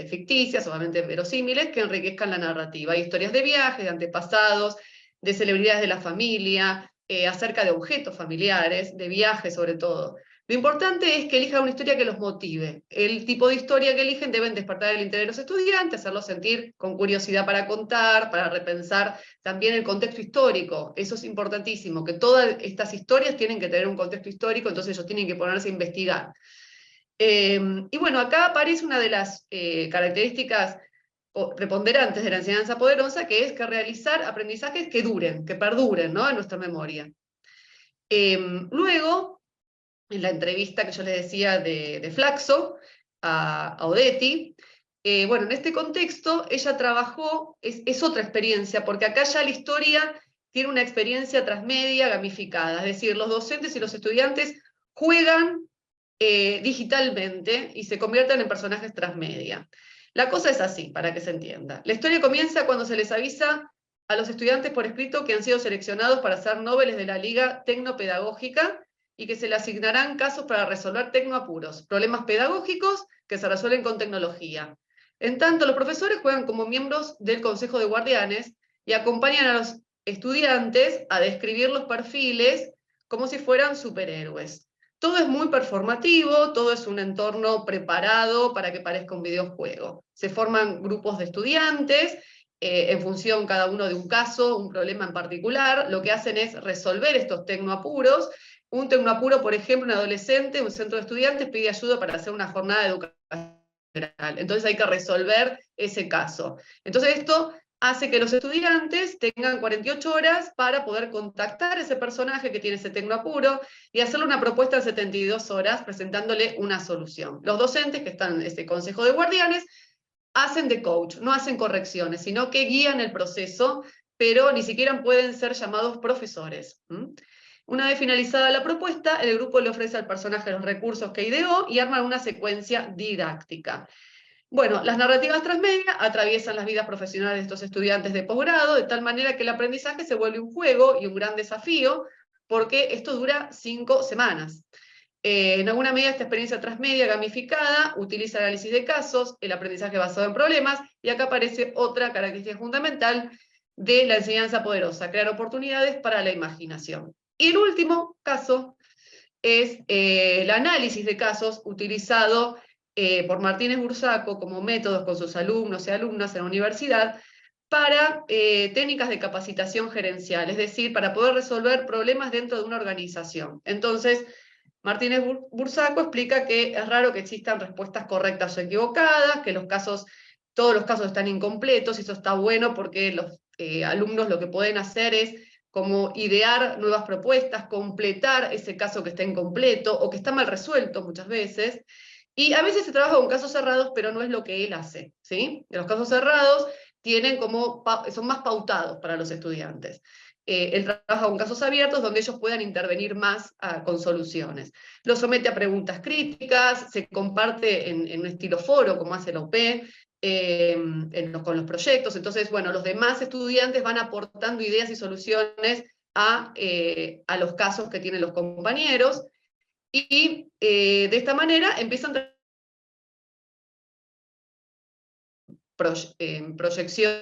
ficticias, obviamente verosímiles, que enriquezcan la narrativa. Hay historias de viajes, de antepasados, de celebridades de la familia, acerca de objetos familiares, de viajes sobre todo. Lo importante es que elijan una historia que los motive. El tipo de historia que eligen deben despertar el interés de los estudiantes, hacerlos sentir con curiosidad para contar, para repensar también el contexto histórico. Eso es importantísimo, que todas estas historias tienen que tener un contexto histórico, entonces ellos tienen que ponerse a investigar. Y bueno, acá aparece una de las características preponderantes de la enseñanza poderosa, que es que realizar aprendizajes que duren, que perduren, ¿no?, en nuestra memoria. Luego, en la entrevista que yo les decía de Flaxo, a Odetti, bueno, en este contexto ella trabajó, es otra experiencia, porque acá ya la historia tiene una experiencia transmedia gamificada, es decir, los docentes y los estudiantes juegan digitalmente y se convierten en personajes transmedia. La cosa es así, para que se entienda. La historia comienza cuando se les avisa a los estudiantes por escrito que han sido seleccionados para ser nobles de la Liga Tecnopedagógica y que se le asignarán casos para resolver tecnoapuros, problemas pedagógicos que se resuelven con tecnología. En tanto, los profesores juegan como miembros del Consejo de Guardianes y acompañan a los estudiantes a describir los perfiles como si fueran superhéroes. Todo es muy performativo, todo es un entorno preparado para que parezca un videojuego. Se forman grupos de estudiantes en función cada uno de un caso, un problema en particular, lo que hacen es resolver estos tecnoapuros. Un tecnoapuro, por ejemplo, un adolescente, un centro de estudiantes pide ayuda para hacer una jornada de educación general. Entonces hay que resolver ese caso. Entonces esto hace que los estudiantes tengan 48 horas para poder contactar a ese personaje que tiene ese tecnoapuro y hacerle una propuesta en 72 horas presentándole una solución. Los docentes que están en este consejo de guardianes hacen de coach, no hacen correcciones, sino que guían el proceso, pero ni siquiera pueden ser llamados profesores. Una vez finalizada la propuesta, el grupo le ofrece al personaje los recursos que ideó y arman una secuencia didáctica. Bueno, las narrativas transmedia atraviesan las vidas profesionales de estos estudiantes de posgrado, de tal manera que el aprendizaje se vuelve un juego y un gran desafío, porque esto dura 5 semanas. En alguna medida esta experiencia transmedia gamificada utiliza el análisis de casos, el aprendizaje basado en problemas, y acá aparece otra característica fundamental de la enseñanza poderosa, crear oportunidades para la imaginación. Y el último caso es el análisis de casos utilizado por Martínez-Bursaco como métodos con sus alumnos y alumnas en la universidad para técnicas de capacitación gerencial, es decir, para poder resolver problemas dentro de una organización. Entonces, Martínez-Bursaco explica que es raro que existan respuestas correctas o equivocadas, que todos los casos están incompletos, y eso está bueno porque los alumnos lo que pueden hacer es como idear nuevas propuestas, completar ese caso que está incompleto o que está mal resuelto muchas veces. Y a veces se trabaja con casos cerrados, pero no es lo que él hace, ¿sí? Los casos cerrados son más pautados para los estudiantes. Él trabaja con casos abiertos donde ellos puedan intervenir más con soluciones. Lo somete a preguntas críticas, se comparte en un estilo foro, como hace la UP, con los proyectos. Entonces, bueno, los demás estudiantes van aportando ideas y soluciones a los casos que tienen los compañeros, y de esta manera empiezan proyección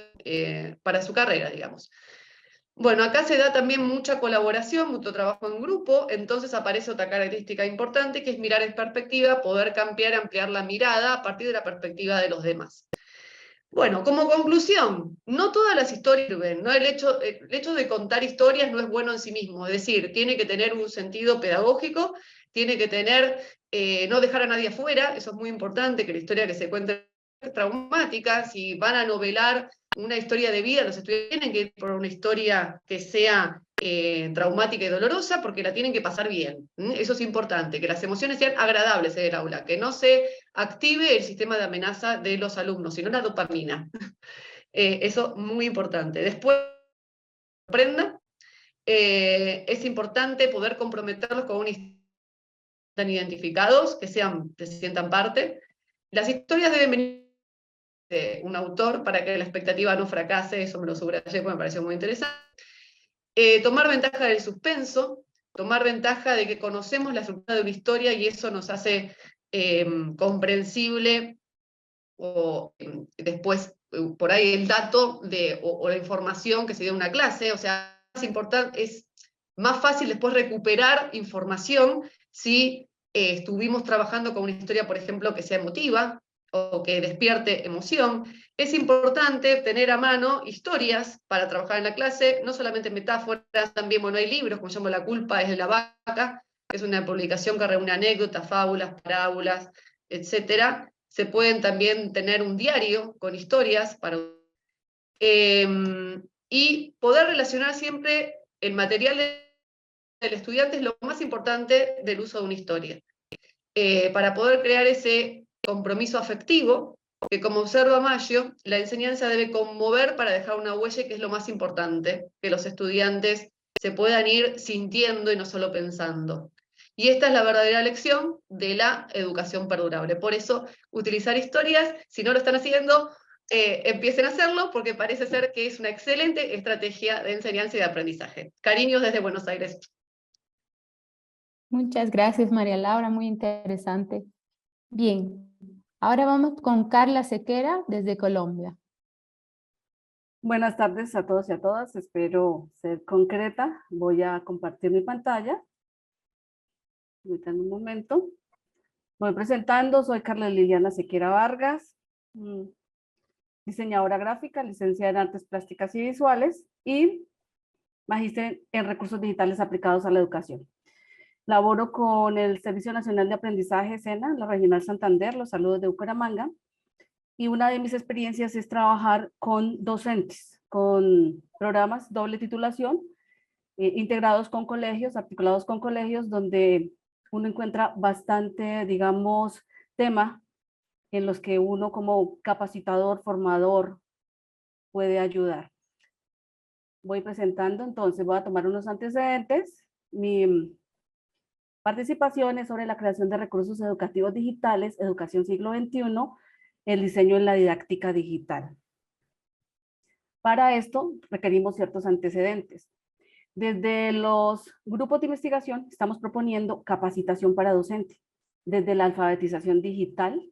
para su carrera, digamos. Bueno, acá se da también mucha colaboración, mucho trabajo en grupo, entonces aparece otra característica importante, que es mirar en perspectiva, poder ampliar la mirada a partir de la perspectiva de los demás. Bueno, como conclusión, no todas las historias sirven, ¿no? El hecho de contar historias no es bueno en sí mismo, es decir, tiene que tener un sentido pedagógico, tiene que tener, no dejar a nadie afuera, eso es muy importante, que la historia que se cuente es traumática. Si van a novelar una historia de vida, los estudiantes tienen que ir por una historia que sea traumática y dolorosa, porque la tienen que pasar bien. Eso es importante, que las emociones sean agradables en el aula, que no se active el sistema de amenaza de los alumnos, sino la dopamina. Eso muy importante. Después, aprenda, es importante poder comprometerlos con una historia, están identificados, que se sientan parte. Las historias deben venir de un autor para que la expectativa no fracase, eso me lo subrayé porque me pareció muy interesante. Tomar ventaja del suspenso, tomar ventaja de que conocemos la estructura de una historia y eso nos hace comprensible, o después por ahí el dato o la información que se dio en una clase. O sea, es más fácil después recuperar información si estuvimos trabajando con una historia, por ejemplo, que sea emotiva o que despierte emoción. Es importante tener a mano historias para trabajar en la clase, no solamente metáforas, también, bueno, hay libros, como se llama La culpa es de la vaca, que es una publicación que reúne anécdotas, fábulas, parábolas, etc. Se pueden también tener un diario con historias y poder relacionar siempre el material del estudiante es lo más importante del uso de una historia. Para poder crear ese compromiso afectivo, que como observa Maggio, la enseñanza debe conmover para dejar una huella, que es lo más importante, que los estudiantes se puedan ir sintiendo y no solo pensando. Y esta es la verdadera lección de la educación perdurable. Por eso, utilizar historias, si no lo están haciendo, empiecen a hacerlo, porque parece ser que es una excelente estrategia de enseñanza y de aprendizaje. Cariños desde Buenos Aires. Muchas gracias, María Laura, muy interesante. Bien, ahora vamos con Carla Sequera desde Colombia. Buenas tardes a todos y a todas, espero ser concreta. Voy a compartir mi pantalla. Ahorita en un momento. Voy presentando, soy Carla Liliana Sequera Vargas. diseñadora gráfica, licenciada en Artes Plásticas y Visuales y magíster en Recursos Digitales aplicados a la educación. Laboro con el Servicio Nacional de Aprendizaje, SENA, la Regional Santander, los saludos de Bucaramanga, y una de mis experiencias es trabajar con docentes, con programas doble titulación, integrados con colegios, articulados con colegios, donde uno encuentra bastante, digamos, tema en los que uno como capacitador, formador, puede ayudar. Voy presentando, entonces voy a tomar unos antecedentes. Mi participación es sobre la creación de recursos educativos digitales, educación siglo XXI, el diseño en la didáctica digital. Para esto requerimos ciertos antecedentes. Desde los grupos de investigación estamos proponiendo capacitación para docentes, desde la alfabetización digital,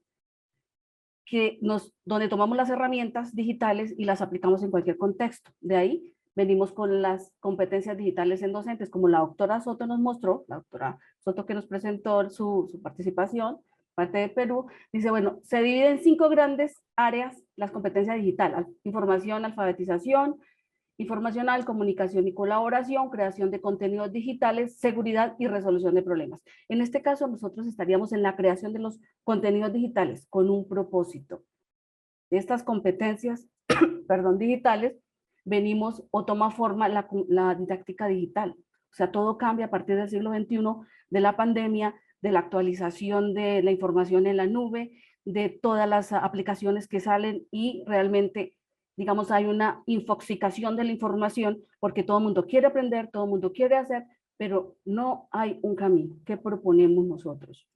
donde tomamos las herramientas digitales y las aplicamos en cualquier contexto. De ahí venimos con las competencias digitales en docentes, como la doctora Soto nos mostró, la doctora Soto que nos presentó su participación, parte de Perú, dice, bueno, se divide en 5 grandes áreas las competencias digitales: información, alfabetización, informacional, comunicación y colaboración, creación de contenidos digitales, seguridad y resolución de problemas. En este caso, nosotros estaríamos en la creación de los contenidos digitales con un propósito. De estas competencias, digitales, venimos o toma forma la didáctica digital. O sea, todo cambia a partir del siglo XXI, de la pandemia, de la actualización de la información en la nube, de todas las aplicaciones que salen y realmente, digamos, hay una infoxicación de la información porque todo el mundo quiere aprender, todo el mundo quiere hacer, pero no hay un camino. ¿Qué proponemos nosotros?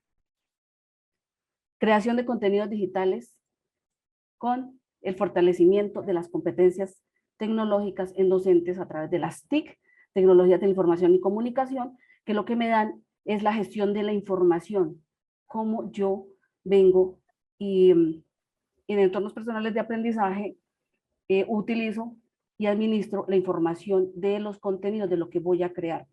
Creación de contenidos digitales con el fortalecimiento de las competencias tecnológicas en docentes a través de las TIC, tecnologías de información y comunicación, que lo que me dan es la gestión de la información, cómo yo vengo y en entornos personales de aprendizaje utilizo y administro la información de los contenidos, de lo que voy a crear.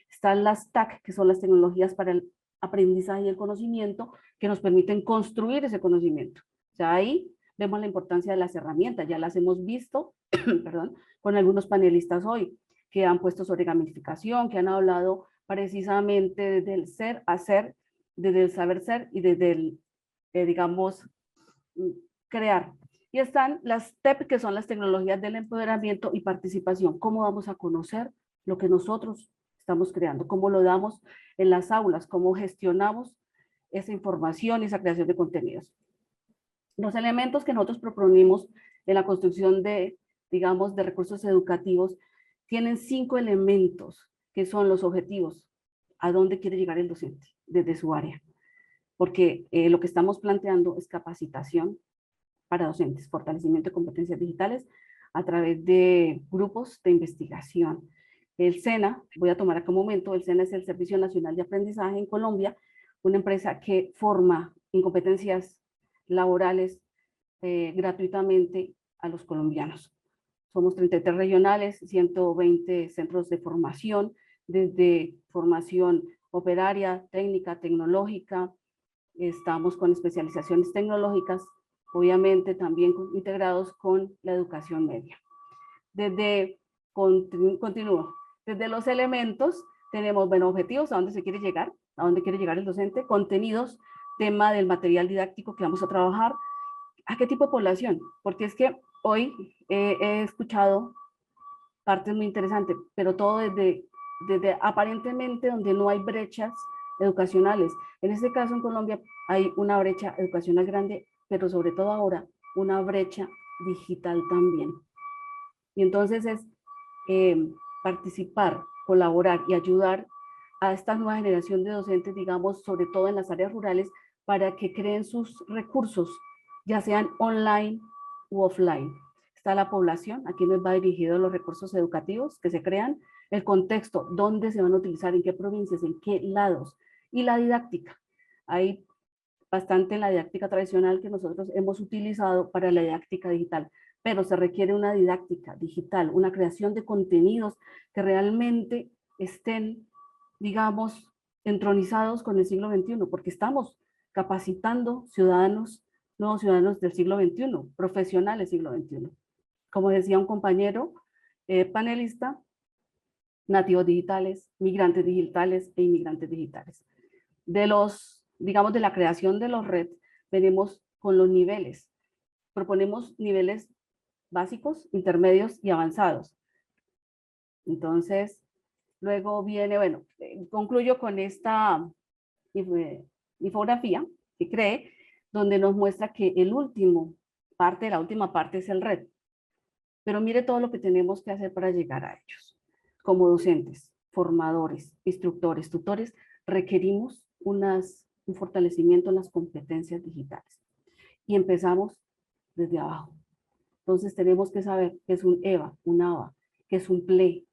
Están las TAC, que son las tecnologías para el aprendizaje y el conocimiento, que nos permiten construir ese conocimiento. O sea, ahí vemos la importancia de las herramientas, ya las hemos visto, perdón, con algunos panelistas hoy, que han puesto sobre gamificación, que han hablado precisamente desde el ser, hacer, desde el saber ser y desde el, digamos, crear. Y están las TEP, que son las tecnologías del empoderamiento y participación. ¿Cómo vamos a conocer lo que nosotros estamos creando? ¿Cómo lo damos en las aulas? ¿Cómo gestionamos esa información y esa creación de contenidos? Los elementos que nosotros proponimos en la construcción de, digamos, de recursos educativos tienen 5 elementos que son los objetivos. ¿A dónde quiere llegar el docente desde su área? Porque lo que estamos planteando es capacitación para docentes, fortalecimiento de competencias digitales a través de grupos de investigación. El SENA, voy a tomar acá un momento, el SENA es el Servicio Nacional de Aprendizaje en Colombia, una empresa que forma en competencias laborales gratuitamente a los colombianos. Somos 33 regionales, 120 centros de formación, desde formación operaria, técnica, tecnológica, estamos con especializaciones tecnológicas, obviamente también integrados con la educación media. Continúo. Desde los elementos tenemos, bueno, objetivos, a dónde se quiere llegar, a dónde quiere llegar el docente, contenidos, tema del material didáctico que vamos a trabajar, a qué tipo de población, porque es que hoy he escuchado partes muy interesantes, pero todo desde aparentemente donde no hay brechas educacionales. En este caso en Colombia hay una brecha educacional grande, pero sobre todo ahora una brecha digital también. Y entonces es participar, colaborar y ayudar a esta nueva generación de docentes, digamos, sobre todo en las áreas rurales, para que creen sus recursos, ya sean online u offline. Está la población, a quienes va dirigido los recursos educativos que se crean, el contexto, dónde se van a utilizar, en qué provincias, en qué lados, y la didáctica. Hay bastante en la didáctica tradicional que nosotros hemos utilizado para la didáctica digital, pero se requiere una didáctica digital, una creación de contenidos que realmente estén, digamos, entronizados con el siglo XXI, porque estamos capacitando ciudadanos nuevos ciudadanos del siglo XXI, profesionales del siglo XXI. Como decía un compañero panelista, nativos digitales, migrantes digitales e inmigrantes digitales. De la creación de los redes, venimos con los niveles. Proponemos niveles básicos, intermedios y avanzados. Entonces, luego viene, concluyo con esta infografía que creé, donde nos muestra que la última parte es el red. Pero mire todo lo que tenemos que hacer para llegar a ellos. Como docentes, formadores, instructores, tutores, requerimos un fortalecimiento en las competencias digitales. Y empezamos desde abajo. Entonces tenemos que saber qué es un EVA, un AVA, qué es un PLE,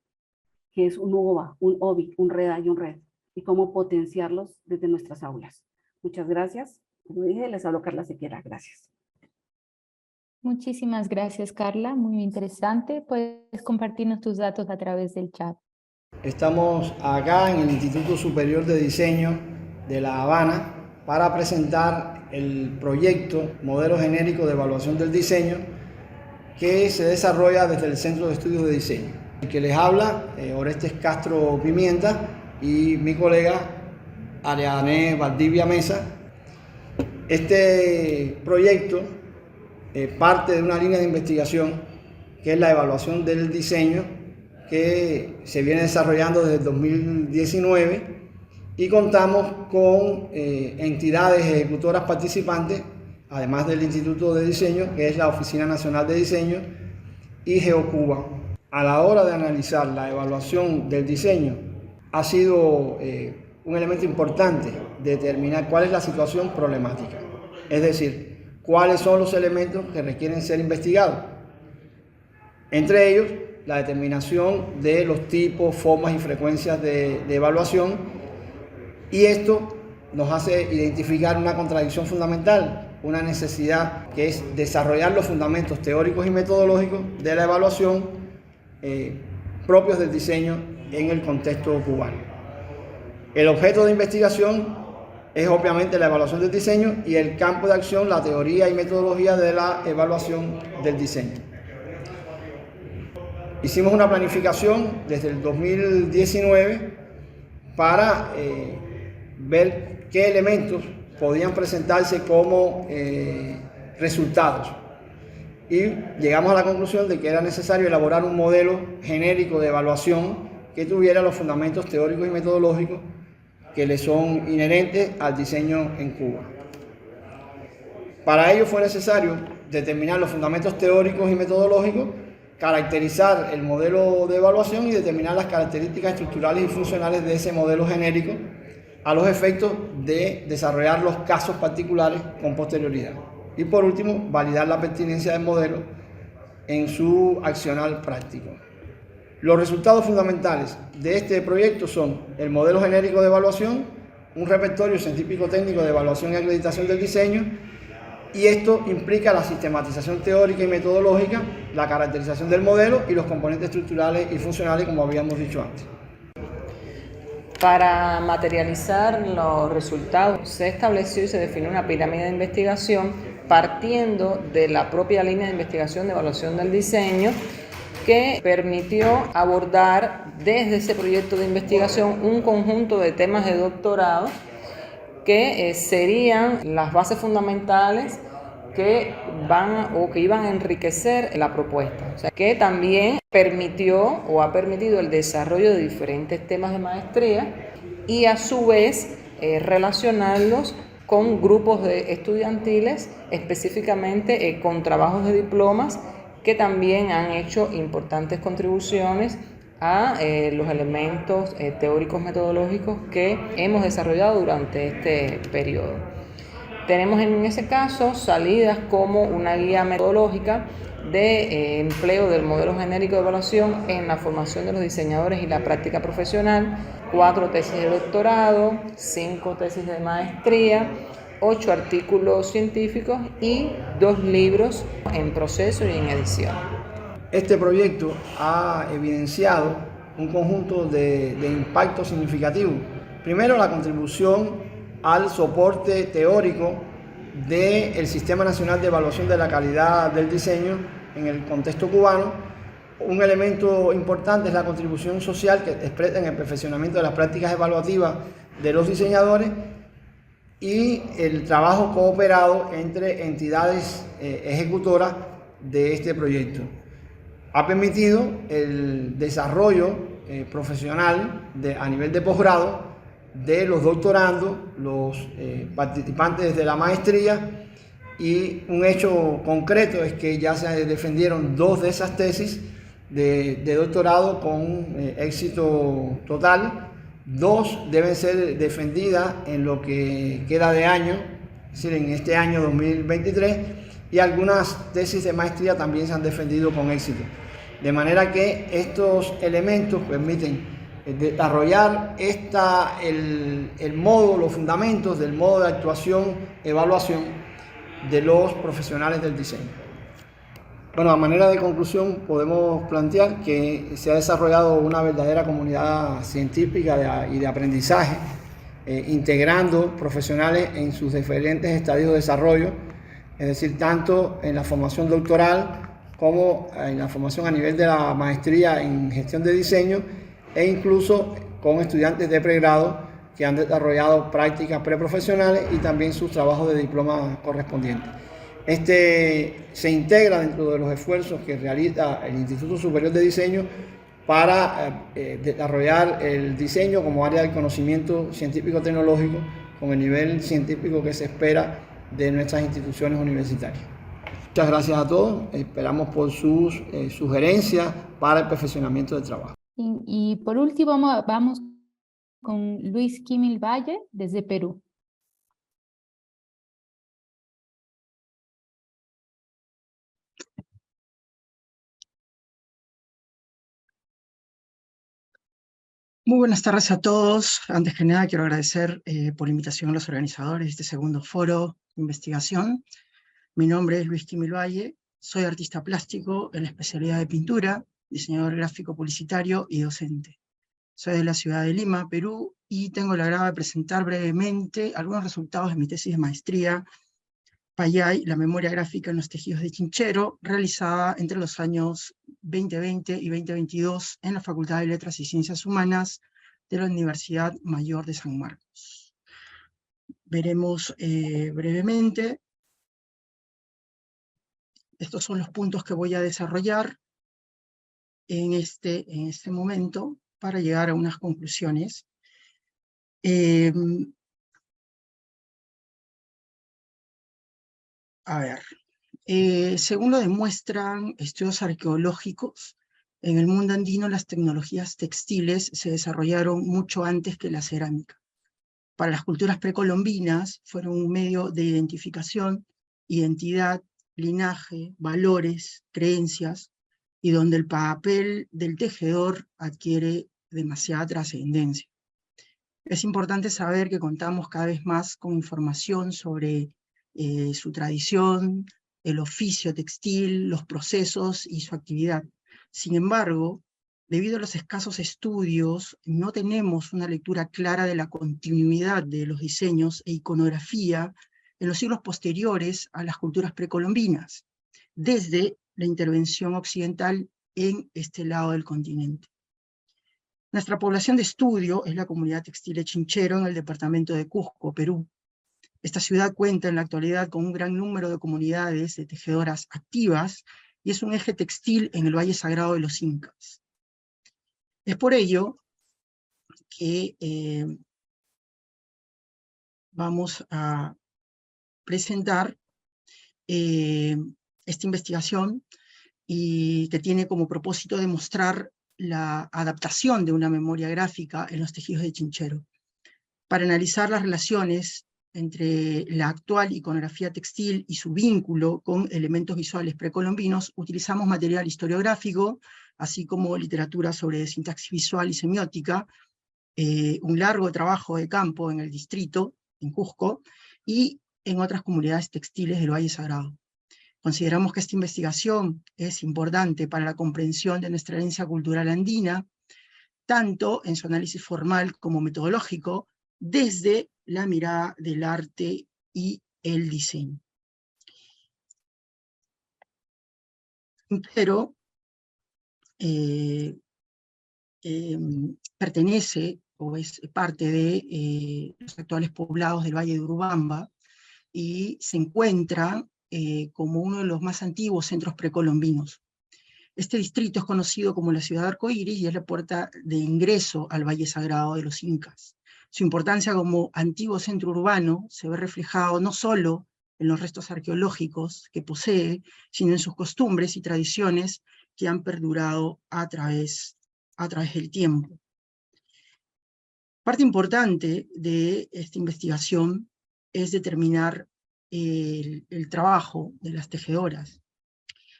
qué es un OVA, un OVI, un REDA y un RED, y cómo potenciarlos desde nuestras aulas. Muchas gracias. Como dije, les hablo Carla Sequera. Gracias. Muchísimas gracias, Carla. Muy interesante. Puedes compartirnos tus datos a través del chat. Estamos acá en el Instituto Superior de Diseño de La Habana para presentar el proyecto Modelo Genérico de Evaluación del Diseño que se desarrolla desde el Centro de Estudios de Diseño. El que les habla, Orestes Castro Pimienta, y mi colega Ariane Valdivia Mesa. Este proyecto parte de una línea de investigación que es la evaluación del diseño, que se viene desarrollando desde el 2019, y contamos con entidades ejecutoras participantes, además del Instituto de Diseño, que es la Oficina Nacional de Diseño, y GeoCuba. A la hora de analizar la evaluación del diseño, ha sido un elemento importante determinar cuál es la situación problemática, es decir, cuáles son los elementos que requieren ser investigados. Entre ellos, la determinación de los tipos, formas y frecuencias de evaluación, y esto nos hace identificar una contradicción fundamental, una necesidad que es desarrollar los fundamentos teóricos y metodológicos de la evaluación propios del diseño en el contexto cubano. El objeto de investigación es obviamente la evaluación del diseño, y el campo de acción, la teoría y metodología de la evaluación del diseño. Hicimos una planificación desde el 2019 para ver qué elementos podían presentarse como resultados, y llegamos a la conclusión de que era necesario elaborar un modelo genérico de evaluación que tuviera los fundamentos teóricos y metodológicos que le son inherentes al diseño en Cuba. Para ello fue necesario determinar los fundamentos teóricos y metodológicos, caracterizar el modelo de evaluación y determinar las características estructurales y funcionales de ese modelo genérico, a los efectos de desarrollar los casos particulares con posterioridad. Y por último, validar la pertinencia del modelo en su accionar práctico. Los resultados fundamentales de este proyecto son el modelo genérico de evaluación, un repertorio científico-técnico de evaluación y acreditación del diseño, y esto implica la sistematización teórica y metodológica, la caracterización del modelo y los componentes estructurales y funcionales, como habíamos dicho antes. Para materializar los resultados se estableció y se definió una pirámide de investigación partiendo de la propia línea de investigación de evaluación del diseño, que permitió abordar desde ese proyecto de investigación un conjunto de temas de doctorado que serían las bases fundamentales que iban a enriquecer la propuesta. O sea, que también permitió o ha permitido el desarrollo de diferentes temas de maestría y a su vez relacionarlos con grupos estudiantiles, específicamente con trabajos de diplomas que también han hecho importantes contribuciones a los elementos teóricos metodológicos que hemos desarrollado durante este periodo. Tenemos en ese caso salidas como una guía metodológica de empleo del modelo genérico de evaluación en la formación de los diseñadores y la práctica profesional, 4 tesis de doctorado, 5 tesis de maestría, 8 artículos científicos y 2 libros en proceso y en edición. Este proyecto ha evidenciado un conjunto de impactos significativos. Primero, la contribución al soporte teórico del Sistema Nacional de Evaluación de la Calidad del Diseño en el contexto cubano. Un elemento importante es la contribución social que expresa en el perfeccionamiento de las prácticas evaluativas de los diseñadores y el trabajo cooperado entre entidades ejecutoras de este proyecto. Ha permitido el desarrollo profesional a nivel de posgrado de los doctorandos, los participantes de la maestría, y un hecho concreto es que ya se defendieron 2 de esas tesis de doctorado con éxito total. 2 deben ser defendidas en lo que queda de año, es decir, en este año 2023, y algunas tesis de maestría también se han defendido con éxito. De manera que estos elementos permiten desarrollar el modo, los fundamentos del modo de actuación, evaluación de los profesionales del diseño. Bueno, a manera de conclusión podemos plantear que se ha desarrollado una verdadera comunidad científica y de aprendizaje, integrando profesionales en sus diferentes estadios de desarrollo, es decir, tanto en la formación doctoral como en la formación a nivel de la maestría en gestión de diseño, e incluso con estudiantes de pregrado que han desarrollado prácticas preprofesionales y también sus trabajos de diploma correspondientes. Se integra dentro de los esfuerzos que realiza el Instituto Superior de Diseño para desarrollar el diseño como área de conocimiento científico-tecnológico con el nivel científico que se espera de nuestras instituciones universitarias. Muchas gracias a todos, esperamos por sus sugerencias para el perfeccionamiento del trabajo. Y por último vamos con Luis Quimil Valle desde Perú. Muy buenas tardes a todos. Antes que nada quiero agradecer por la invitación a los organizadores de este segundo foro de investigación. Mi nombre es Luis Quimil Valle, soy artista plástico en la especialidad de pintura, diseñador gráfico publicitario y docente. Soy de la ciudad de Lima, Perú, y tengo el agrado de presentar brevemente algunos resultados de mi tesis de maestría Payay, la memoria gráfica en los tejidos de Chinchero, realizada entre los años 2020 y 2022 en la Facultad de Letras y Ciencias Humanas de la Universidad Mayor de San Marcos. Veremos brevemente. Estos son los puntos que voy a desarrollar en este momento para llegar a unas conclusiones. Según lo demuestran estudios arqueológicos, en el mundo andino las tecnologías textiles se desarrollaron mucho antes que la cerámica. Para las culturas precolombinas fueron un medio de identificación, identidad, linaje, valores, creencias, y donde el papel del tejedor adquiere demasiada trascendencia. Es importante saber que contamos cada vez más con información sobre su tradición, el oficio textil, los procesos y su actividad. Sin embargo, debido a los escasos estudios, no tenemos una lectura clara de la continuidad de los diseños e iconografía en los siglos posteriores a las culturas precolombinas, desde la intervención occidental en este lado del continente. Nuestra población de estudio es la comunidad textil de Chinchero en el departamento de Cusco, Perú. Esta ciudad cuenta en la actualidad con un gran número de comunidades de tejedoras activas y es un eje textil en el Valle Sagrado de los Incas. Es por ello que vamos a presentar esta investigación y que tiene como propósito demostrar la adaptación de una memoria gráfica en los tejidos de Chinchero, para analizar las relaciones entre la actual iconografía textil y su vínculo con elementos visuales precolombinos. Utilizamos material historiográfico, así como literatura sobre sintaxis visual y semiótica, un largo trabajo de campo en el distrito, en Cusco, y en otras comunidades textiles del Valle Sagrado. Consideramos que esta investigación es importante para la comprensión de nuestra herencia cultural andina, tanto en su análisis formal como metodológico, desde la mirada del arte y el diseño. Pero pertenece o es parte de los actuales poblados del Valle de Urubamba y se encuentra como uno de los más antiguos centros precolombinos. Este distrito es conocido como la ciudad de Arcoíris y es la puerta de ingreso al Valle Sagrado de los Incas. Su importancia como antiguo centro urbano se ve reflejado no solo en los restos arqueológicos que posee, sino en sus costumbres y tradiciones que han perdurado a través del tiempo. Parte importante de esta investigación es determinar el trabajo de las tejedoras.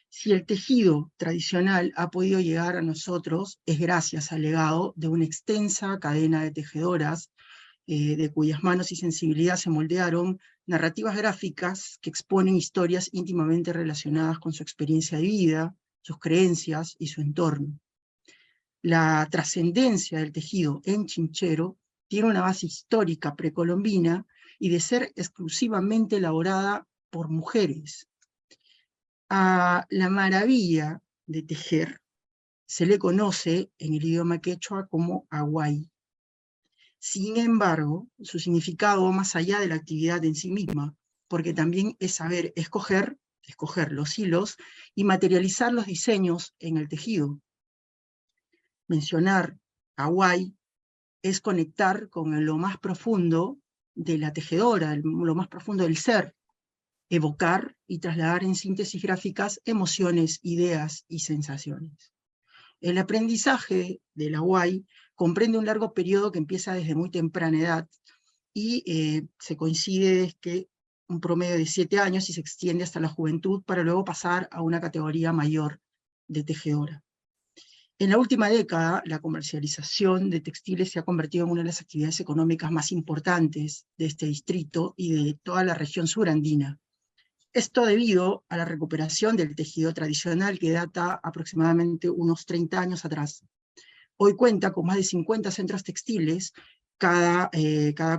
Si el tejido tradicional ha podido llegar a nosotros, es gracias al legado de una extensa cadena de tejedoras, de cuyas manos y sensibilidad se moldearon narrativas gráficas que exponen historias íntimamente relacionadas con su experiencia de vida, sus creencias y su entorno. La trascendencia del tejido en Chinchero tiene una base histórica precolombina y de ser exclusivamente elaborada por mujeres. A la maravilla de tejer se le conoce en el idioma quechua como aguay. Sin embargo, su significado va más allá de la actividad en sí misma, porque también es saber escoger los hilos y materializar los diseños en el tejido. Mencionar aguay es conectar con lo más profundo de la tejedora, lo más profundo del ser, evocar y trasladar en síntesis gráficas emociones, ideas y sensaciones. El aprendizaje del aguay comprende un largo periodo que empieza desde muy temprana edad y se coincide que un promedio de 7 años y se extiende hasta la juventud para luego pasar a una categoría mayor de tejedora. En la última década, la comercialización de textiles se ha convertido en una de las actividades económicas más importantes de este distrito y de toda la región surandina. Esto debido a la recuperación del tejido tradicional que data aproximadamente unos 30 años atrás. Hoy cuenta con más de 50 centros textiles, cada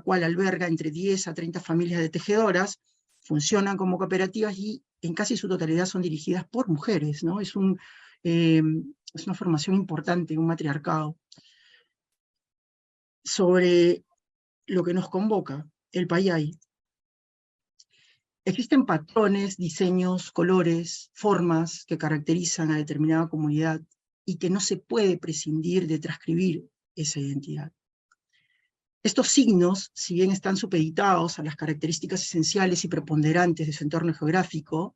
cual alberga entre 10 a 30 familias de tejedoras, funcionan como cooperativas y en casi su totalidad son dirigidas por mujeres, ¿no? Es una formación importante, un matriarcado. Sobre lo que nos convoca, el payay. Existen patrones, diseños, colores, formas que caracterizan a determinada comunidad y que no se puede prescindir de transcribir esa identidad. Estos signos, si bien están supeditados a las características esenciales y preponderantes de su entorno geográfico,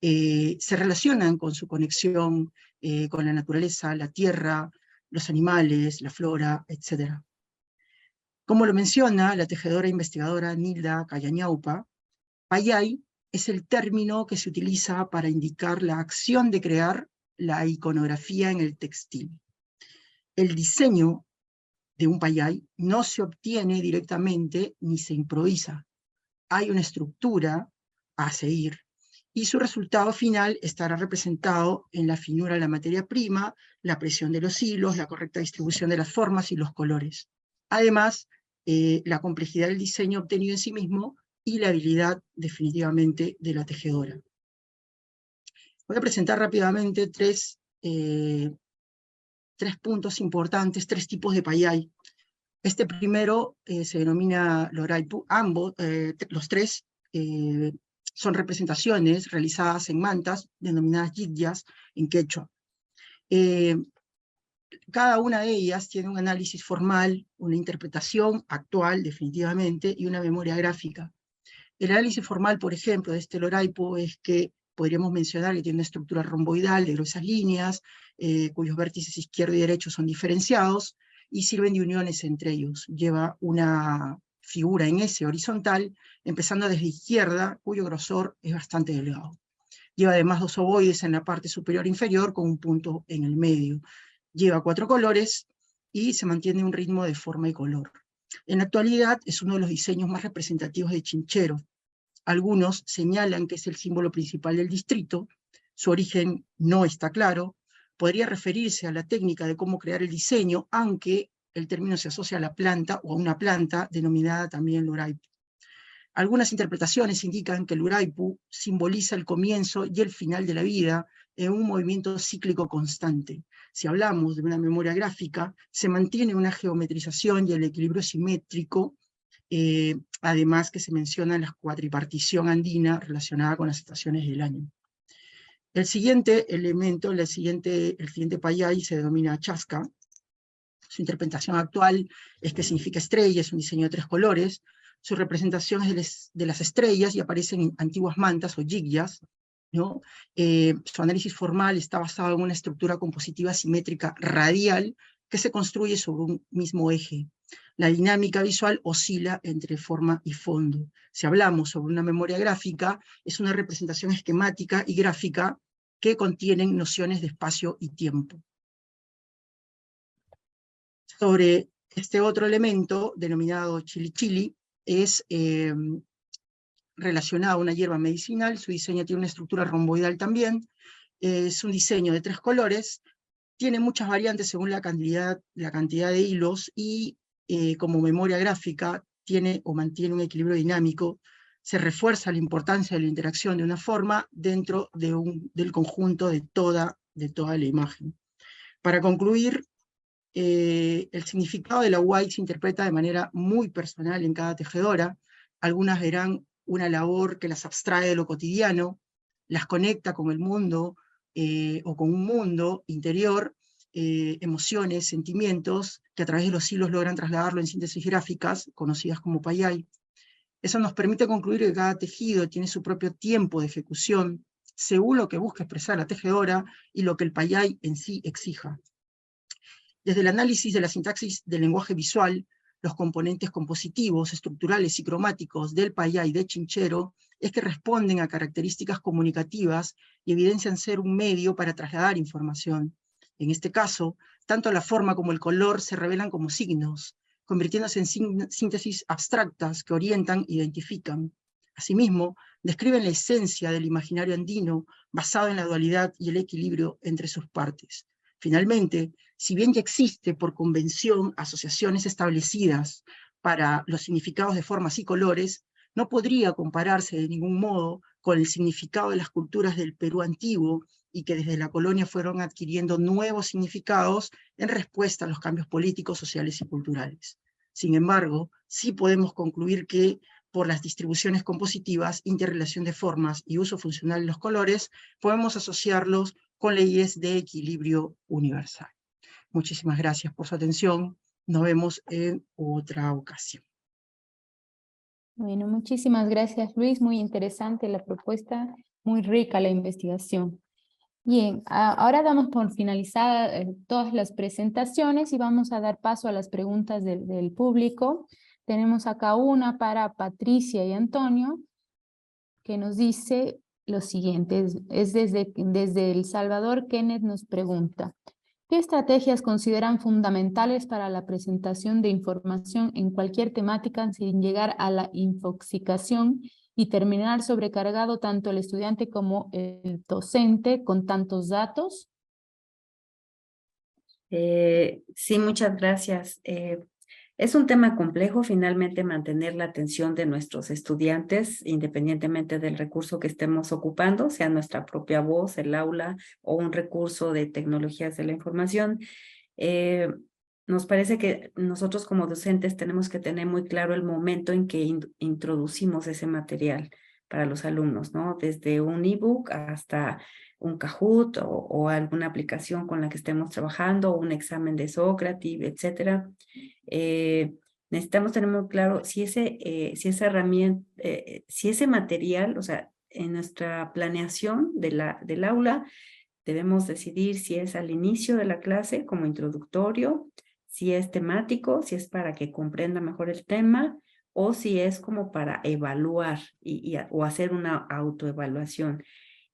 se relacionan con su conexión con la naturaleza, la tierra, los animales, la flora, etc. Como lo menciona la tejedora e investigadora Nilda Cayañaupa, payay es el término que se utiliza para indicar la acción de crear la iconografía en el textil. El diseño de un payay no se obtiene directamente ni se improvisa. Hay una estructura a seguir y su resultado final estará representado en la finura de la materia prima, la presión de los hilos, la correcta distribución de las formas y los colores. Además, la complejidad del diseño obtenido en sí mismo y la habilidad definitivamente de la tejedora. Voy a presentar rápidamente tres puntos importantes, 3 tipos de payay. Este primero se denomina loraipu. Los 3 son representaciones realizadas en mantas, denominadas yidyas en quechua. Cada una de ellas tiene un análisis formal, una interpretación actual, definitivamente, y una memoria gráfica. El análisis formal, por ejemplo, de este loraipu es que podríamos mencionar que tiene una estructura romboidal de gruesas líneas, cuyos vértices izquierdo y derecho son diferenciados, y sirven de uniones entre ellos. Lleva una figura en S horizontal, empezando desde izquierda, cuyo grosor es bastante delgado. Lleva además 2 ovoides en la parte superior e inferior, con un punto en el medio. Lleva 4 colores, y se mantiene un ritmo de forma y color. En la actualidad es uno de los diseños más representativos de Chinchero. Algunos señalan que es el símbolo principal del distrito, su origen no está claro, podría referirse a la técnica de cómo crear el diseño, aunque el término se asocia a la planta o a una planta denominada también loraipu. Algunas interpretaciones indican que el Uraipu simboliza el comienzo y el final de la vida en un movimiento cíclico constante. Si hablamos de una memoria gráfica, se mantiene una geometrización y el equilibrio simétrico, además que se menciona la cuatripartición andina relacionada con las estaciones del año. El siguiente elemento, el siguiente payay se denomina chasca. Su interpretación actual es que significa estrella, es un diseño de 3 colores. Su representación es de las estrellas y aparecen en antiguas mantas o yigyas, ¿no? Su análisis formal está basado en una estructura compositiva simétrica radial que se construye sobre un mismo eje. La dinámica visual oscila entre forma y fondo. Si hablamos sobre una memoria gráfica, es una representación esquemática y gráfica que contienen nociones de espacio y tiempo. Sobre este otro elemento, denominado chili chili, es relacionado a una hierba medicinal. Su diseño tiene una estructura romboidal también. Es un diseño de 3 colores. Tiene muchas variantes según la cantidad de hilos y como memoria gráfica tiene o mantiene un equilibrio dinámico. Se refuerza la importancia de la interacción de una forma dentro del conjunto de toda la imagen. Para concluir, el significado de la Wai se interpreta de manera muy personal en cada tejedora. Algunas verán una labor que las abstrae de lo cotidiano, las conecta con el mundo o con un mundo interior, emociones, sentimientos, que a través de los hilos logran trasladarlo en síntesis gráficas, conocidas como payay. Eso nos permite concluir que cada tejido tiene su propio tiempo de ejecución, según lo que busca expresar la tejedora y lo que el payay en sí exija. Desde el análisis de la sintaxis del lenguaje visual, los componentes compositivos, estructurales y cromáticos del payay de Chinchero es que responden a características comunicativas y evidencian ser un medio para trasladar información. En este caso, tanto la forma como el color se revelan como signos, convirtiéndose en síntesis abstractas que orientan e identifican. Asimismo, describen la esencia del imaginario andino basado en la dualidad y el equilibrio entre sus partes. Finalmente, si bien ya existe por convención asociaciones establecidas para los significados de formas y colores, no podría compararse de ningún modo con el significado de las culturas del Perú antiguo y que desde la colonia fueron adquiriendo nuevos significados en respuesta a los cambios políticos, sociales y culturales. Sin embargo, sí podemos concluir que por las distribuciones compositivas, interrelación de formas y uso funcional de los colores, podemos asociarlos con leyes de equilibrio universal. Muchísimas gracias por su atención. Nos vemos en otra ocasión. Bueno, muchísimas gracias, Luis. Muy interesante la propuesta, muy rica la investigación. Bien, ahora damos por finalizada todas las presentaciones y vamos a dar paso a las preguntas del público. Tenemos acá una para Patricia y Antonio, que nos dice lo siguiente. Es desde El Salvador. Kenneth nos pregunta: ¿qué estrategias consideran fundamentales para la presentación de información en cualquier temática sin llegar a la infoxicación y terminar sobrecargado tanto el estudiante como el docente con tantos datos? Sí, muchas gracias. Es un tema complejo, finalmente, mantener la atención de nuestros estudiantes, independientemente del recurso que estemos ocupando, sea nuestra propia voz, el aula o un recurso de tecnologías de la información. Nos parece que nosotros como docentes tenemos que tener muy claro el momento en que introducimos ese material para los alumnos, ¿no? Desde un ebook hasta un Kahoot o alguna aplicación con la que estemos trabajando, o un examen de Socrative, etcétera. Necesitamos tener muy claro si esa herramienta, si ese material, o sea, en nuestra planeación del aula, debemos decidir si es al inicio de la clase como introductorio, si es temático, si es para que comprenda mejor el tema, o si es como para evaluar o hacer una autoevaluación.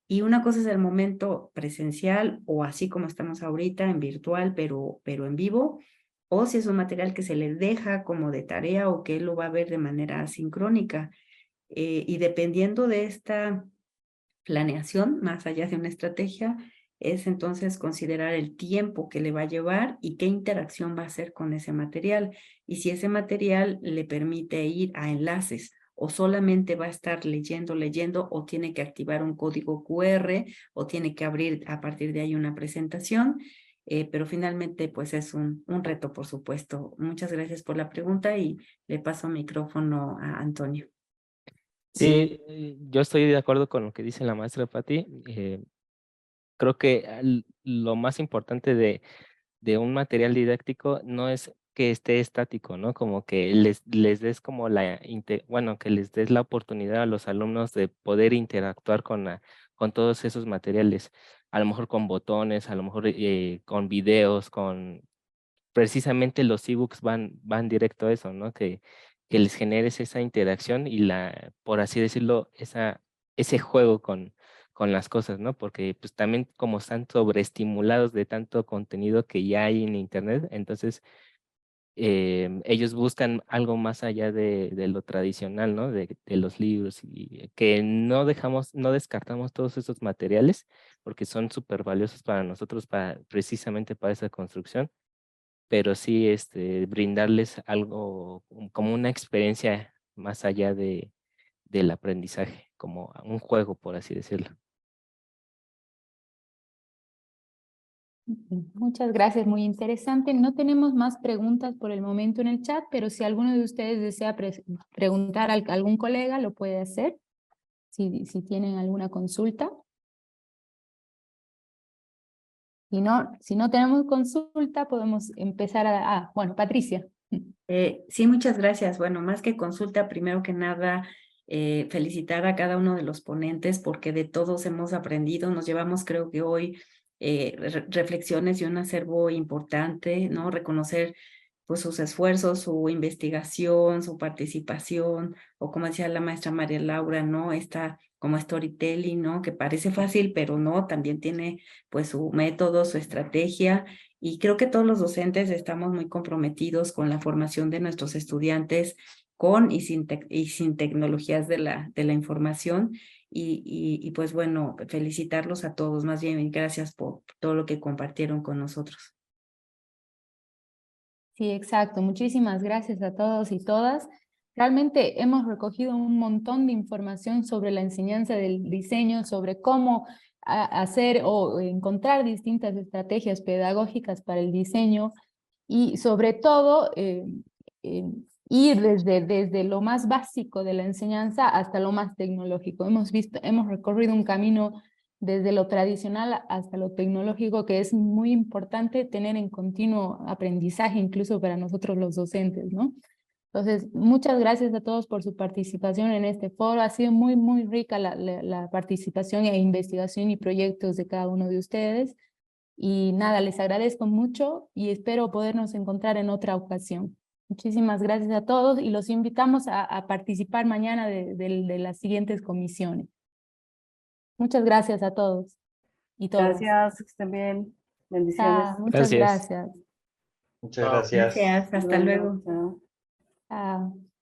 Y una cosa es el momento presencial, o así como estamos ahorita, en virtual, pero en vivo, o si es un material que se le deja como de tarea o que él lo va a ver de manera asincrónica. Y dependiendo de esta planeación, más allá de una estrategia, es entonces considerar el tiempo que le va a llevar y qué interacción va a hacer con ese material. Y si ese material le permite ir a enlaces o solamente va a estar leyendo, o tiene que activar un código QR, o tiene que abrir a partir de ahí una presentación. Pero finalmente pues es un reto, por supuesto. Muchas gracias por la pregunta y le paso micrófono a Antonio. Sí, yo estoy de acuerdo con lo que dice la maestra Pati. Creo que lo más importante de un material didáctico no es que esté estático, ¿no? Como que les des como bueno, que les des la oportunidad a los alumnos de poder interactuar con todos esos materiales, a lo mejor con botones, a lo mejor con videos, precisamente los ebooks van directo a eso, ¿no? Que les generes esa interacción y por así decirlo, ese juego con las cosas, ¿no? Porque pues también como están sobreestimulados de tanto contenido que ya hay en internet, entonces ellos buscan algo más allá de lo tradicional, ¿no? De los libros, y que no descartamos todos esos materiales porque son súper valiosos para nosotros, precisamente para esa construcción, pero sí brindarles algo como una experiencia más allá del aprendizaje, como un juego, por así decirlo. Muchas gracias, muy interesante. No tenemos más preguntas por el momento en el chat, pero si alguno de ustedes desea preguntar a algún colega, lo puede hacer, si tienen alguna consulta. Si no tenemos consulta, podemos empezar bueno, Patricia. Sí, muchas gracias. Bueno, más que consulta, primero que nada, felicitar a cada uno de los ponentes porque de todos hemos aprendido. Nos llevamos, creo que hoy, reflexiones y un acervo importante, ¿no? Reconocer pues sus esfuerzos, su investigación, su participación, o como decía la maestra María Laura, ¿no? Esta como storytelling, ¿no? Que parece fácil, pero no, también tiene pues su método, su estrategia, y creo que todos los docentes estamos muy comprometidos con la formación de nuestros estudiantes con y sin tecnologías de la información, y pues bueno, felicitarlos a todos, más bien gracias por todo lo que compartieron con nosotros. Sí, exacto. Muchísimas gracias a todos y todas. Realmente hemos recogido un montón de información sobre la enseñanza del diseño, sobre cómo hacer o encontrar distintas estrategias pedagógicas para el diseño y sobre todo ir desde lo más básico de la enseñanza hasta lo más tecnológico. Hemos recorrido un camino desde lo tradicional hasta lo tecnológico, que es muy importante tener en continuo aprendizaje, incluso para nosotros los docentes, ¿no? Entonces, muchas gracias a todos por su participación en este foro. Ha sido muy, muy rica la participación e investigación y proyectos de cada uno de ustedes. Y nada, les agradezco mucho y espero podernos encontrar en otra ocasión. Muchísimas gracias a todos y los invitamos a participar mañana de las siguientes comisiones. Muchas gracias a todos y todas. Gracias, que estén bien. Bendiciones. Muchas gracias. Muchas gracias. Gracias, hasta luego. Chao. Chao.